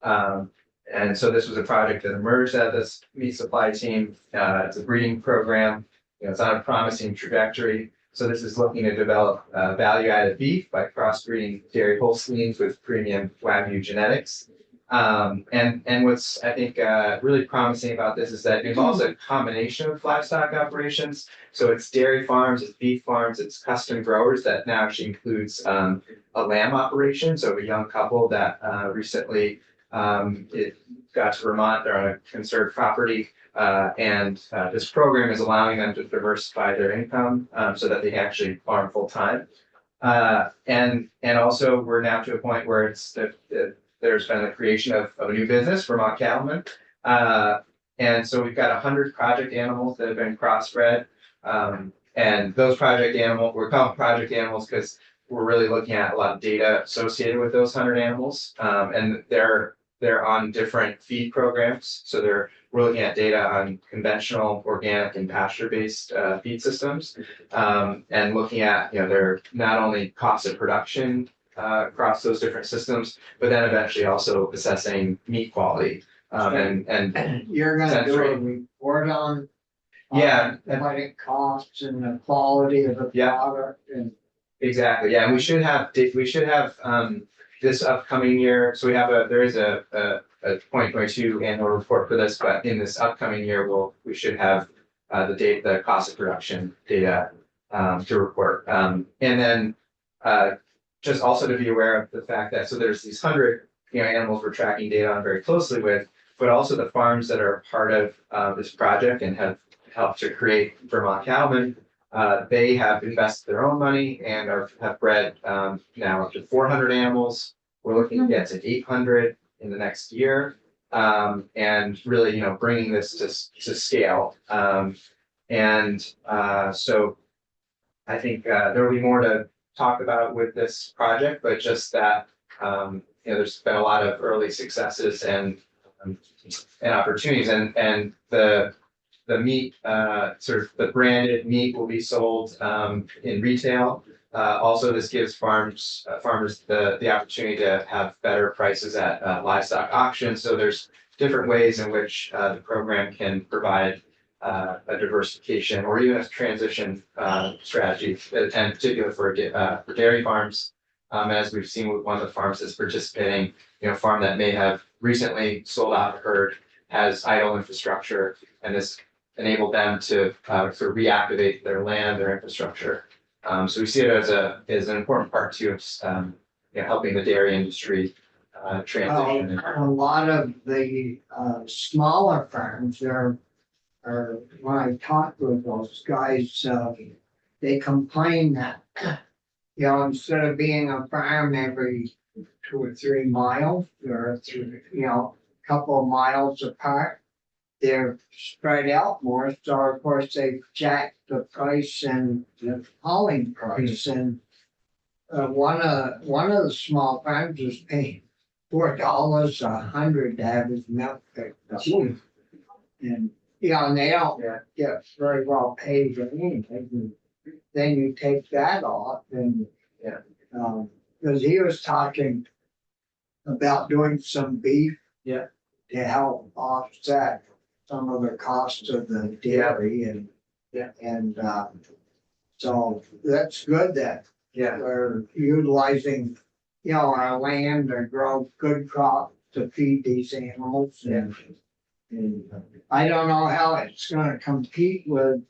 And so this was a project that emerged out of this meat supply team. It's a breeding program. It's on a promising trajectory. So this is looking to develop value-added beef by crossbreeding dairy Holsteins with premium Wagyu genetics. And what's I think really promising about this is that it involves a combination of livestock operations. So it's dairy farms, it's beef farms, it's custom growers that now actually includes a lamb operation. So a young couple that recently it got to Vermont, they're on a conserved property. And this program is allowing them to diversify their income so that they can actually farm full time. And also we're now to a point where it's there's been the creation of a new business, Vermont Cattlemen. And so we've got 100 project animals that have been crossbred. And those project animals, we're calling project animals because we're really looking at a lot of data associated with those 100 animals. And they're on different feed programs. So we're looking at data on conventional, organic, and pasture-based feed systems. And looking at, their not only cost of production across those different systems, but then eventually also assessing meat quality. And You're gonna do a report on yeah, what it costs and the quality of the product and. exactly. Yeah, and we should have this upcoming year. So there is a 2022 annual report for this, but in this upcoming year, we should have the cost of production data to report. And then just also to be aware of the fact that there's these 100 animals we're tracking data on very closely with, but also the farms that are part of this project and have helped to create Vermont Cattlemen. They have invested their own money and have bred now up to 400 animals. We're looking to get to 800 in the next year, and really, bringing this to scale. So I think there will be more to talk about with this project, but just that there's been a lot of early successes and opportunities, and the meat, sort of the branded meat will be sold in retail. Also, this gives farmers the opportunity to have better prices at livestock auctions. So there's different ways in which the program can provide a diversification or even a transition strategy, and particularly for dairy farms. As we've seen with one of the farms that's participating, a farm that may have recently sold out a herd has idle infrastructure, and this enabled them to sort of reactivate their land, their infrastructure. So we see it as an important part too of helping the dairy industry transition. A lot of the smaller farms are when I talk with those guys, they complain that instead of being a farm every 2 or 3 miles, they're a couple of miles apart. they're spread out more, so of course they jack the price and the hauling price and one of the small farms is paying $4 100 to have his milk picked up. And, you know, and they don't get very well paid or anything. Then you take that off and, because he was talking about doing some beef. Yeah. To help offset some of the cost of the dairy and. Yeah. And, so that's good that Yeah. we're utilizing, you know, our land to grow good crops to feed these animals and. And I don't know how it's gonna compete with,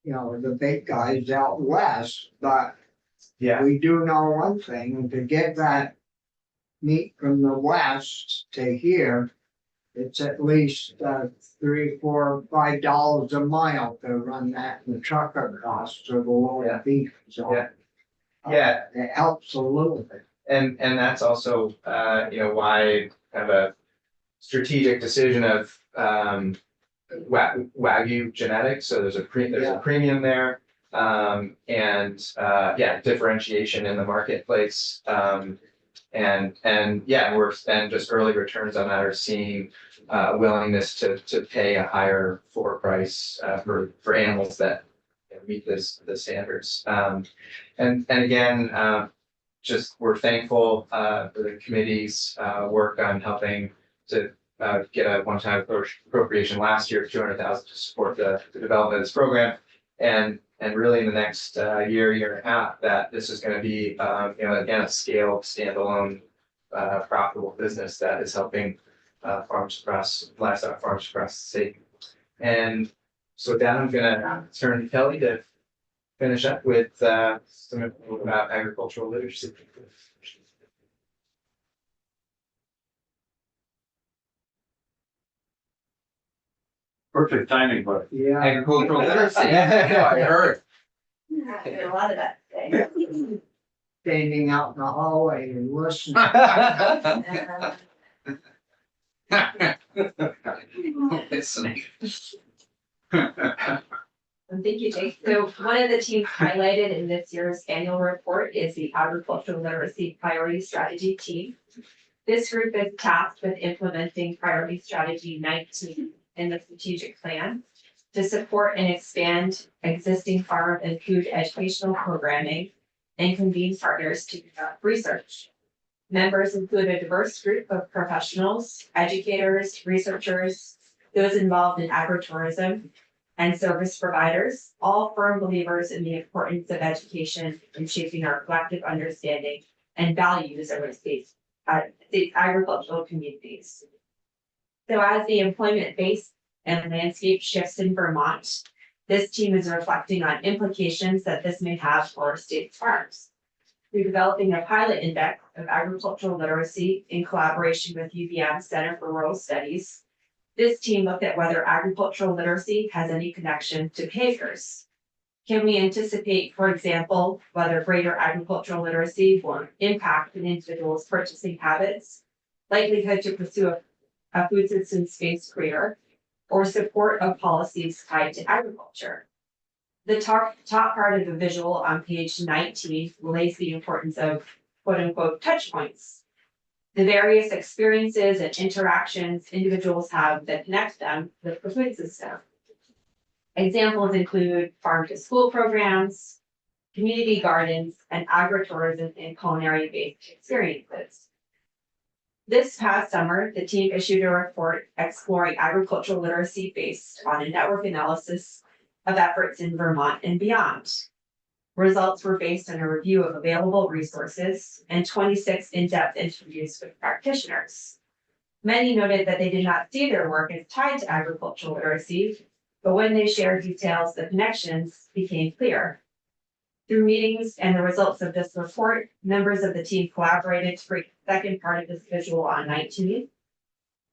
you know, the big guys out west, but Yeah. we do know one thing, to get that meat from the west to here, it's at least $3, $4, $5 a mile to run that in the truck across to the lower beef, so. Yeah. Yeah. It helps a little bit. And that's also, why kind of a strategic decision of, Wagyu genetics, so there's a premium there. Differentiation in the marketplace. And just early returns on that are seeing willingness to pay a higher floor price for animals that meet the standards. And again, just we're thankful for the committee's work on helping to get a one-time appropriation last year of $200,000 to support the development of this program. And really in the next year and a half, that this is going to be, again, a scale standalone profitable business that is helping livestock farms across the state. And so with that, I'm going to turn to Kelly to finish up with some info about agricultural literacy. Perfect timing, but. Yeah. Agricultural literacy. I heard. A lot of that today. Standing out in the hallway and listening. Listening. Thank you, Jake. So one of the teams highlighted in this year's annual report is the Agricultural Literacy Priority Strategy team. This group is tasked with implementing Priority Strategy 19 in the strategic plan to support and expand existing farm and food educational programming and convene partners to conduct research. Members include a diverse group of professionals, educators, researchers, those involved in agritourism, and service providers, all firm believers in the importance of education in shaping our collective understanding and values of our state's agricultural communities. So as the employment base and landscape shifts in Vermont, this team is reflecting on implications that this may have for our state's farms. Through developing a pilot index of agricultural literacy in collaboration with UVM Center for Rural Studies, this team looked at whether agricultural literacy has any connection to behaviors. Can we anticipate, for example, whether greater agricultural literacy will impact an individual's purchasing habits, likelihood to pursue a food systems-based career, or support of policies tied to agriculture? The top part of the visual on page 19 relays the importance of quote unquote touch points, the various experiences and interactions individuals have that connect them with the food system. Examples include farm to school programs, community gardens, and agritourism and culinary based experiences. This past summer, the team issued a report exploring agricultural literacy based on a network analysis of efforts in Vermont and beyond. Results were based on a review of available resources and 26 in-depth interviews with practitioners. Many noted that they did not see their work as tied to agricultural literacy, but when they shared details, the connections became clear. Through meetings and the results of this report, members of the team collaborated to create the second part of this visual on 19.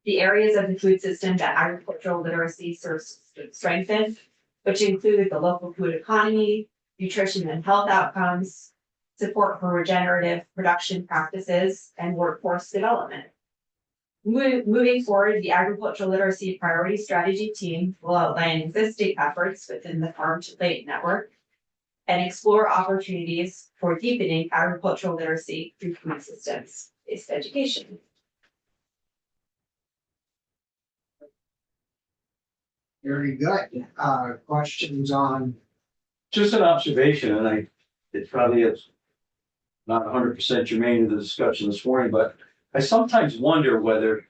The areas of the food system that agricultural literacy serves to strengthen, which include the local food economy, nutrition and health outcomes, support for regenerative production practices, and workforce development. Moving forward, the agricultural literacy priority strategy team will outline existing efforts within the Farm to Plate network and explore opportunities for deepening agricultural literacy through food systems-based education. Very good. Questions on, Just an observation, and it probably is not 100% germane to the discussion this morning, but I sometimes wonder whether,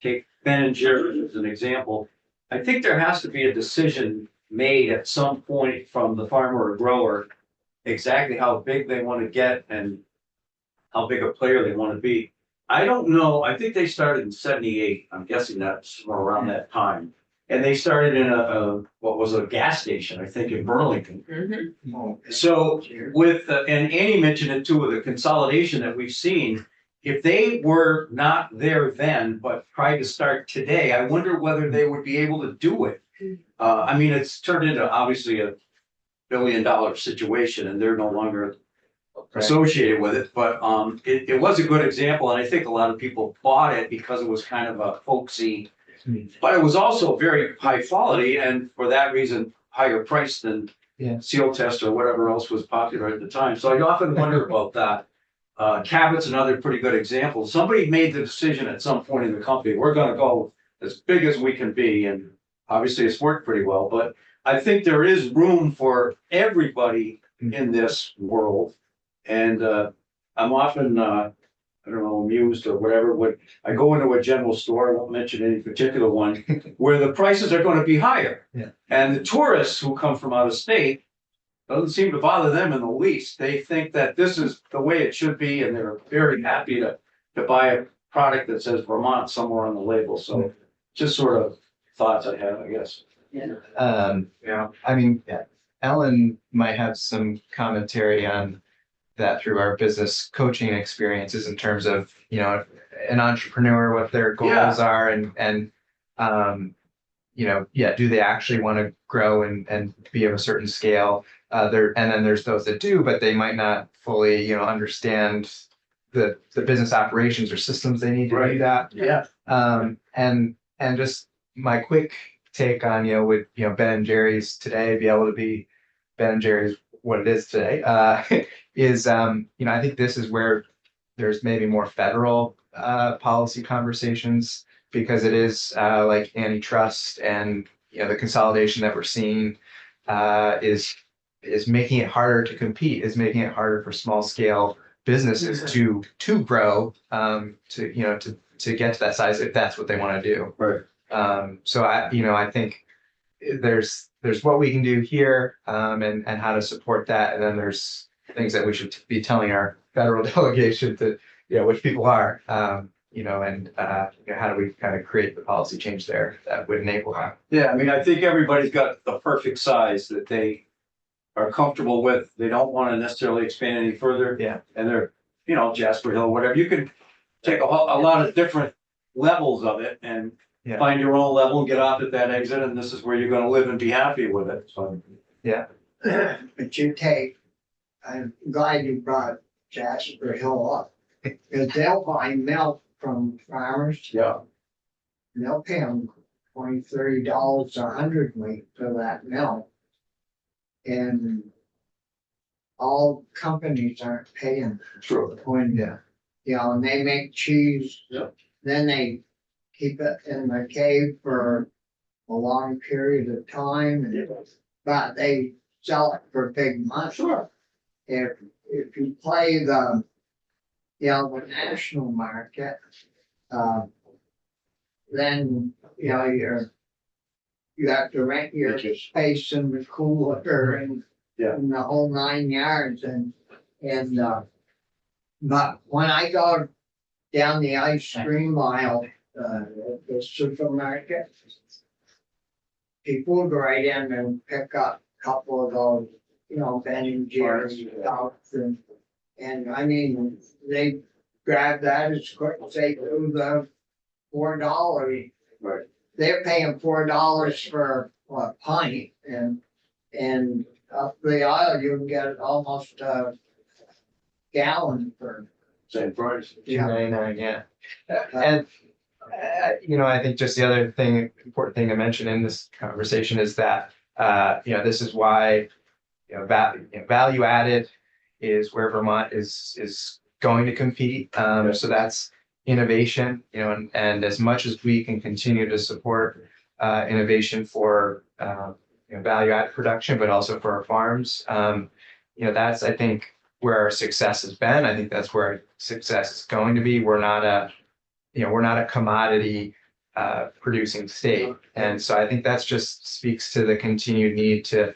take Ben and Jerry as an example, I think there has to be a decision made at some point from the farmer or grower exactly how big they want to get and how big a player they want to be. I don't know, I think they started in 78, I'm guessing that's somewhere around that time. And they started in what was a gas station, I think in Burlington. So with, and Annie mentioned it too, with the consolidation that we've seen, if they were not there then, but tried to start today, I wonder whether they would be able to do it. I mean, it's turned into obviously a $1 billion situation and they're no longer associated with it, but it was a good example. And I think a lot of people bought it because it was kind of a folksy, but it was also very high quality and for that reason, higher price than Seal Test or whatever else was popular at the time. So I often wonder about that. Cabot's another pretty good example. Somebody made the decision at some point in the company, we're gonna go as big as we can be, and obviously it's worked pretty well, but I think there is room for everybody in this world. And I'm often, I don't know, amused or whatever, when I go into a general store, I won't mention any particular one, where the prices are gonna be higher. Yeah. And the tourists who come from out of state, doesn't seem to bother them in the least. They think that this is the way it should be, and they're very happy to buy a product that says Vermont somewhere on the label. So just sort of thoughts I have, I guess. I mean, Ellen might have some commentary on that through our business coaching experiences in terms of, you know, an entrepreneur, what their goals are and you know, do they actually want to grow and be of a certain scale? And then there's those that do, but they might not fully, you know, understand the business operations or systems they need to do that. Yeah. And just my quick take on, you know, with, you know, Ben and Jerry's today, be able to be Ben and Jerry's what it is today, is, you know, I think this is where there's maybe more federal policy conversations, because it is like antitrust and, you know, the consolidation that we're seeing is making it harder to compete, is making it harder for small scale businesses to grow, to, you know, to get to that size if that's what they want to do. Right. So I think there's what we can do here, and how to support that, and then there's things that we should be telling our federal delegation to, you know, which people are, you know, and you know, how do we kind of create the policy change there that would enable that? Yeah, I mean, I think everybody's got the perfect size that they are comfortable with. They don't want to necessarily expand any further. Yeah. And they're, you know, Jasper Hill, whatever. You can take a lot of different levels of it and find your own level and get off at that exit, and this is where you're gonna live and be happy with it, so. Yeah. but you take, I'm glad you brought Jasper Hill up. Because they'll buy milk from farmers. Yeah. And they'll pay them $20, $30 a hundredweight for that milk. And all companies aren't paying True. when, you know, and they make cheese. Yep. Then they keep it in the cave for a long period of time, but they sell it for big money. Sure. If you play the, you know, the national market, then, you know, you have to rent your space in the cooler and the whole 9 yards but when I go down the ice cream aisle, the supermarket, people go right in and pick up a couple of those, you know, Ben and Jerry's stuff, and I mean, they grab that as quick as they do the $4. Right. They're paying $4 for a pint, and up the aisle you can get almost a gallon for same price. Yeah. $2.99, yeah. And I think just the other important thing to mention in this conversation is that, this is why, value added is where Vermont is going to compete. So that's innovation, and as much as we can continue to support innovation for value add production, but also for our farms, that's, I think, where our success has been. I think that's where our success is going to be. We're not a commodity producing state. And so I think that's just speaks to the continued need to,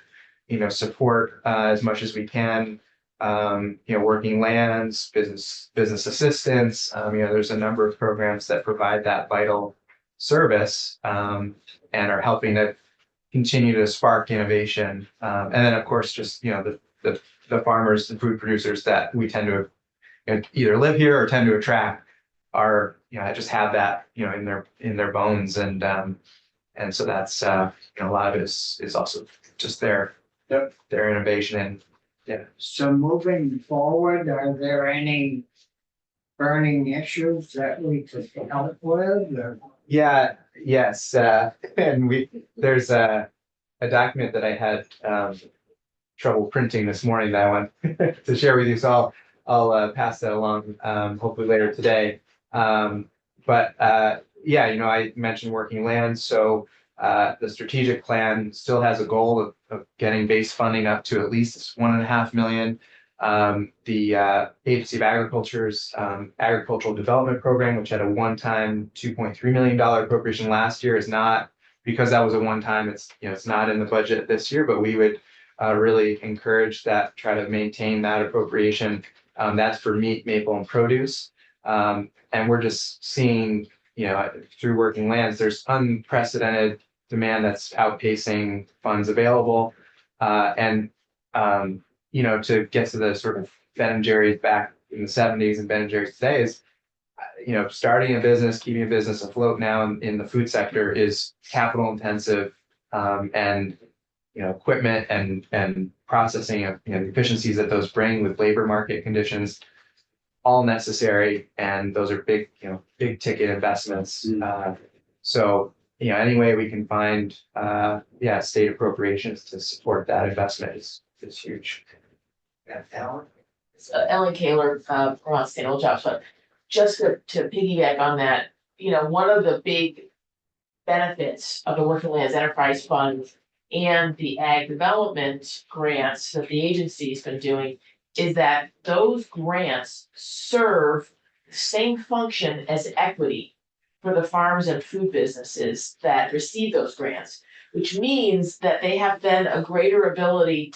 support as much as we can, working lands, business assistance. There's a number of programs that provide that vital service, and are helping to continue to spark innovation. And then, of course, just, the farmers, the food producers that we tend to either live here or tend to attract are, just have that, in their bones. And so that's, a lot of it is also just their innovation. And yeah. So moving forward, are there any burning issues that we could help with? Yeah, yes. And there's a document that I had trouble printing this morning that I want to share with you. So I'll pass that along, hopefully later today. But I mentioned working lands. So the strategic plan still has a goal of getting base funding up to at least $1.5 million. The Agency of Agriculture's Agricultural Development Program, which had a one-time $2.3 million appropriation last year, is not, because that was a one-time, it's not in the budget this year, but we would really encourage that, try to maintain that appropriation. That's for meat, maple, and produce. And we're just seeing, through working lands, there's unprecedented demand that's outpacing funds available. To get to the sort of Ben and Jerry's back in the 70s and Ben and Jerry's today is, starting a business, keeping a business afloat now in the food sector is capital intensive, and, equipment and processing of, the efficiencies that those bring with labor market conditions, all necessary. And those are big ticket investments. So, any way we can find, state appropriations to support that investment is huge. Alan? Ellen Kaler, Vermont Sustainable Jobs Fund. Just to piggyback on that, one of the big benefits of the Working Lands Enterprise Fund and the ag development grants that the agency's been doing is that those grants serve the same function as equity for the farms and food businesses that receive those grants, which means that they have then a greater ability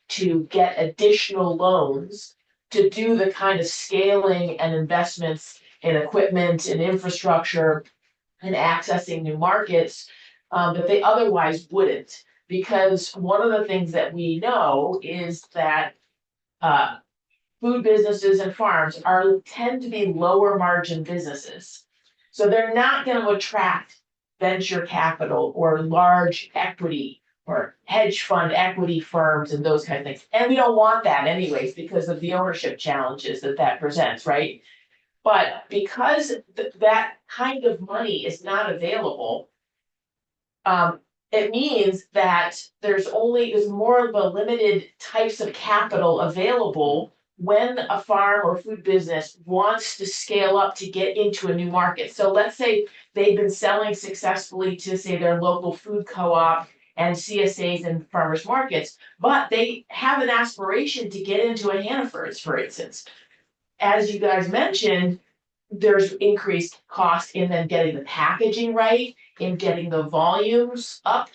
to get additional loans to do the kind of scaling and investments in equipment and infrastructure and accessing new markets that they otherwise wouldn't. Because one of the things that we know is that food businesses and farms tend to be lower margin businesses. So they're not going to attract venture capital or large equity or hedge fund equity firms and those kind of things. And we don't want that anyways because of the ownership challenges that presents, right? But because that kind of money is not available, it means that there's more of a limited types of capital available when a farm or food business wants to scale up to get into a new market. So let's say they've been selling successfully to, say, their local food co-op and CSAs and farmers markets, but they have an aspiration to get into a Hannaford's, for instance. As you guys mentioned, there's increased cost in then getting the packaging right, in getting the volumes up.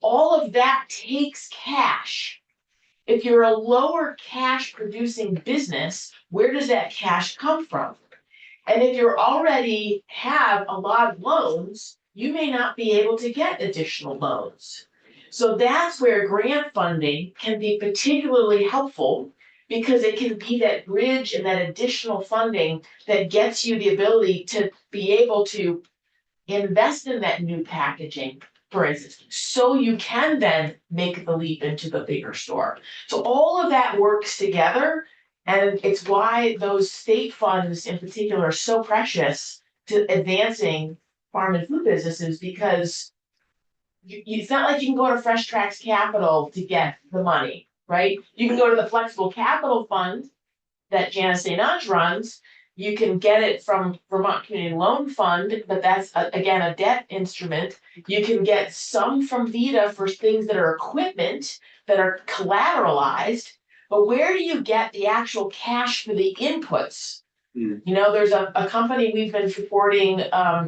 All of that takes cash. If you're a lower cash producing business, where does that cash come from? And if you already have a lot of loans, you may not be able to get additional loans. So that's where grant funding can be particularly helpful, because it can be that bridge and that additional funding that gets you the ability to be able to invest in that new packaging, for instance, so you can then make the leap into the bigger store. So all of that works together, and it's why those state funds in particular are so precious to advancing farm and food businesses because it's not like you can go to Fresh Tracks Capital to get the money, right? You can go to the Flexible Capital Fund that Janice St. Ange runs. You can get it from Vermont Community Loan Fund, but that's again a debt instrument. You can get some from VITA for things that are equipment that are collateralized. But where do you get the actual cash for the inputs? You know, there's a company we've been supporting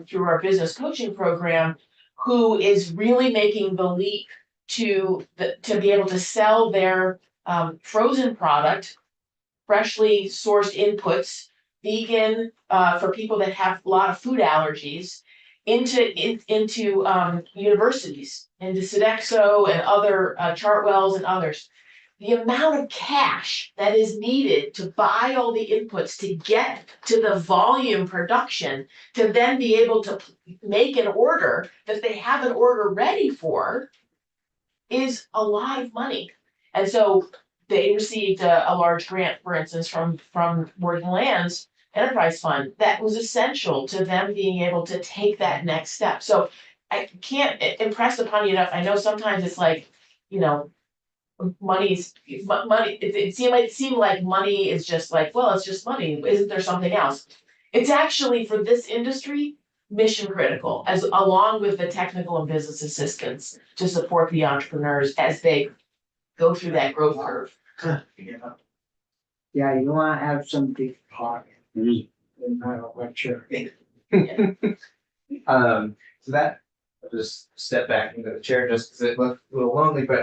through our business coaching program who is really making the leap to be able to sell their frozen product, freshly sourced inputs, vegan for people that have a lot of food allergies, into universities, into Sodexo and other Chartwells and others. The amount of cash that is needed to buy all the inputs to get to the volume production to then be able to make an order that they have an order ready for is a lot of money. And so they received a large grant, for instance, from Working Lands Enterprise Fund that was essential to them being able to take that next step. So I can't impress upon you enough. I know sometimes it's like, you know, money, it seemed like money is just like, well, it's just money. Isn't there something else? It's actually, for this industry, mission critical, as along with the technical and business assistance to support the entrepreneurs as they go through that growth curve. Yeah, you wanna have some deep pocket. No matter what you're in. So that, I'll just step back into the chair just because it looked a little lonely, but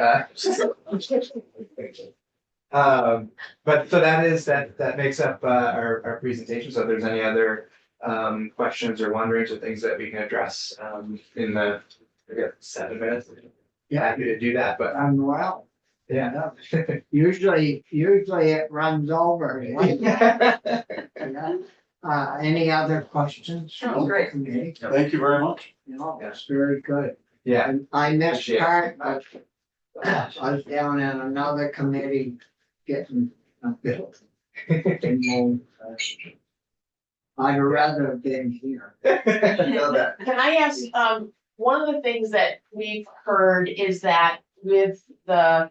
but so that makes up our presentation. So if there's any other questions or wonderings or things that we can address in the, we got 7 minutes. Yeah. Happy to do that, but Well, yeah. usually it runs over. Yeah. Any other questions? Oh, great. Committee? Thank you very much. No, that's very good. Yeah. I missed Appreciate it. part, but I was down in another committee getting a bill. I'd rather have been here. Know that. Can I ask, one of the things that we've heard is that with the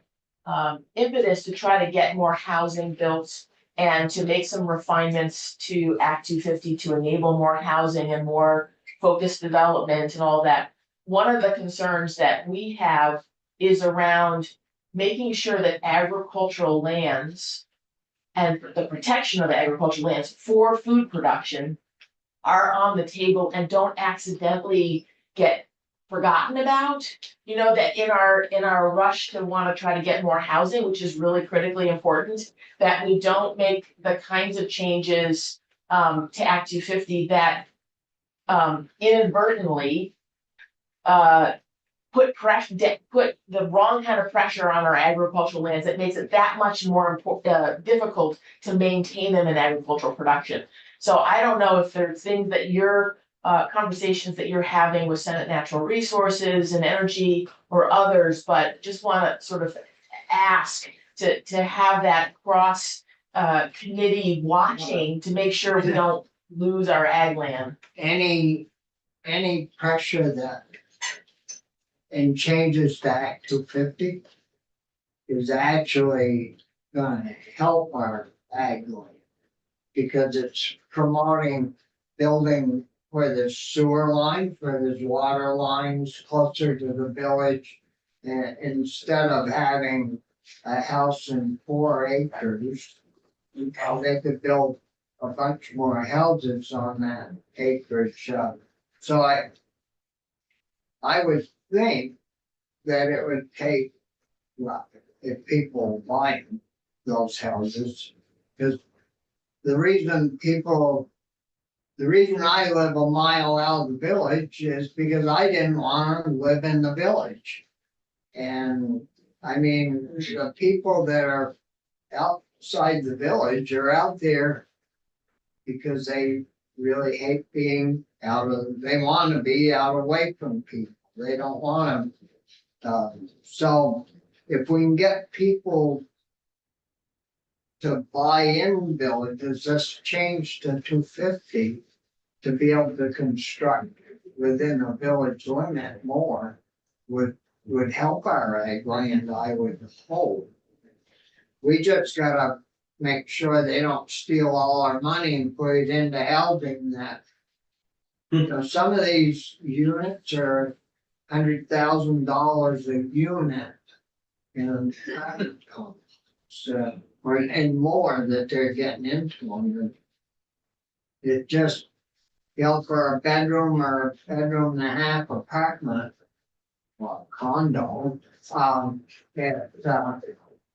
impetus to try to get more housing built and to make some refinements to Act 250 to enable more housing and more focused development and all that, one of the concerns that we have is around making sure that agricultural lands and the protection of agricultural lands for food production are on the table and don't accidentally get forgotten about. You know, that in our rush to want to try to get more housing, which is really critically important, that we don't make the kinds of changes to Act 250 that inadvertently put the wrong kind of pressure on our agricultural lands that makes it that much more difficult to maintain them in agricultural production. So I don't know if there's things that you're conversations that you're having with Senate Natural Resources and Energy or others, but just want to sort of ask to have that cross committee watching to make sure we don't lose our ag land. Any pressure that and changes to Act 250 is actually gonna help our ag land. Because it's promoting building where there's sewer lines, where there's water lines closer to the village. And instead of having a house in 4 acres, they could build a bunch more houses on that acreage. So I would think that it would take, well, if people buy those houses, because the reason I live a mile out of the village is because I didn't want to live in the village. And I mean, the people that are outside the village are out there because they really hate being they want to be out away from people. They don't want to. So if we can get people to buy in villages, let's change to 250 to be able to construct within a village limit more would help our ag land, I would hope. We just gotta make sure they don't steal all our money and put it into helping that. You know, some of these units are $100,000 a unit. And so, or and more that they're getting into them. It just, you know, for a bedroom or a bedroom and a half apartment, well, condo, it,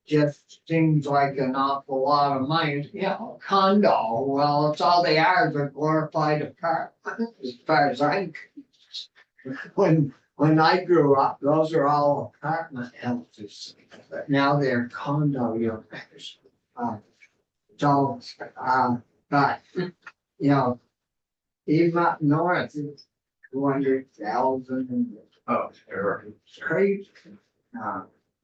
just seems like an awful lot of money, you know, condo, well, it's all they are, is a glorified apartment, as far as I. When I grew up, those are all apartment houses, but now they're condo units. But, you know, even up north, it's 200,000. Oh, sure. It's crazy.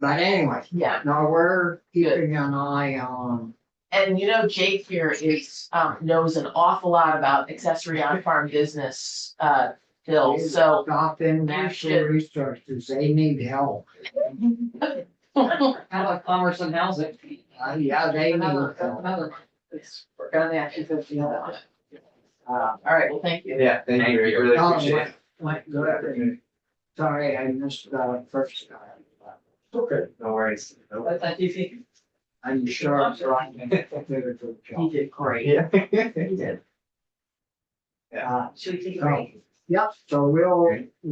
But anyway, Yeah, no, we're keeping an eye on. and you know, Jake here is, knows an awful lot about accessory on farm business, Phil, so. Stop in natural resources, they need help. How about commerce and housing? Yeah, they need help. Another. Work on that, 250. All right, well, thank you. Yeah, thank you, really appreciate it. Good. Sorry, I missed the first time. Okay. No worries. Nope. Thank you. I'm sure I'm right. He did great. Yeah. He did. Uh, Should we take a so, break? Yep, so we'll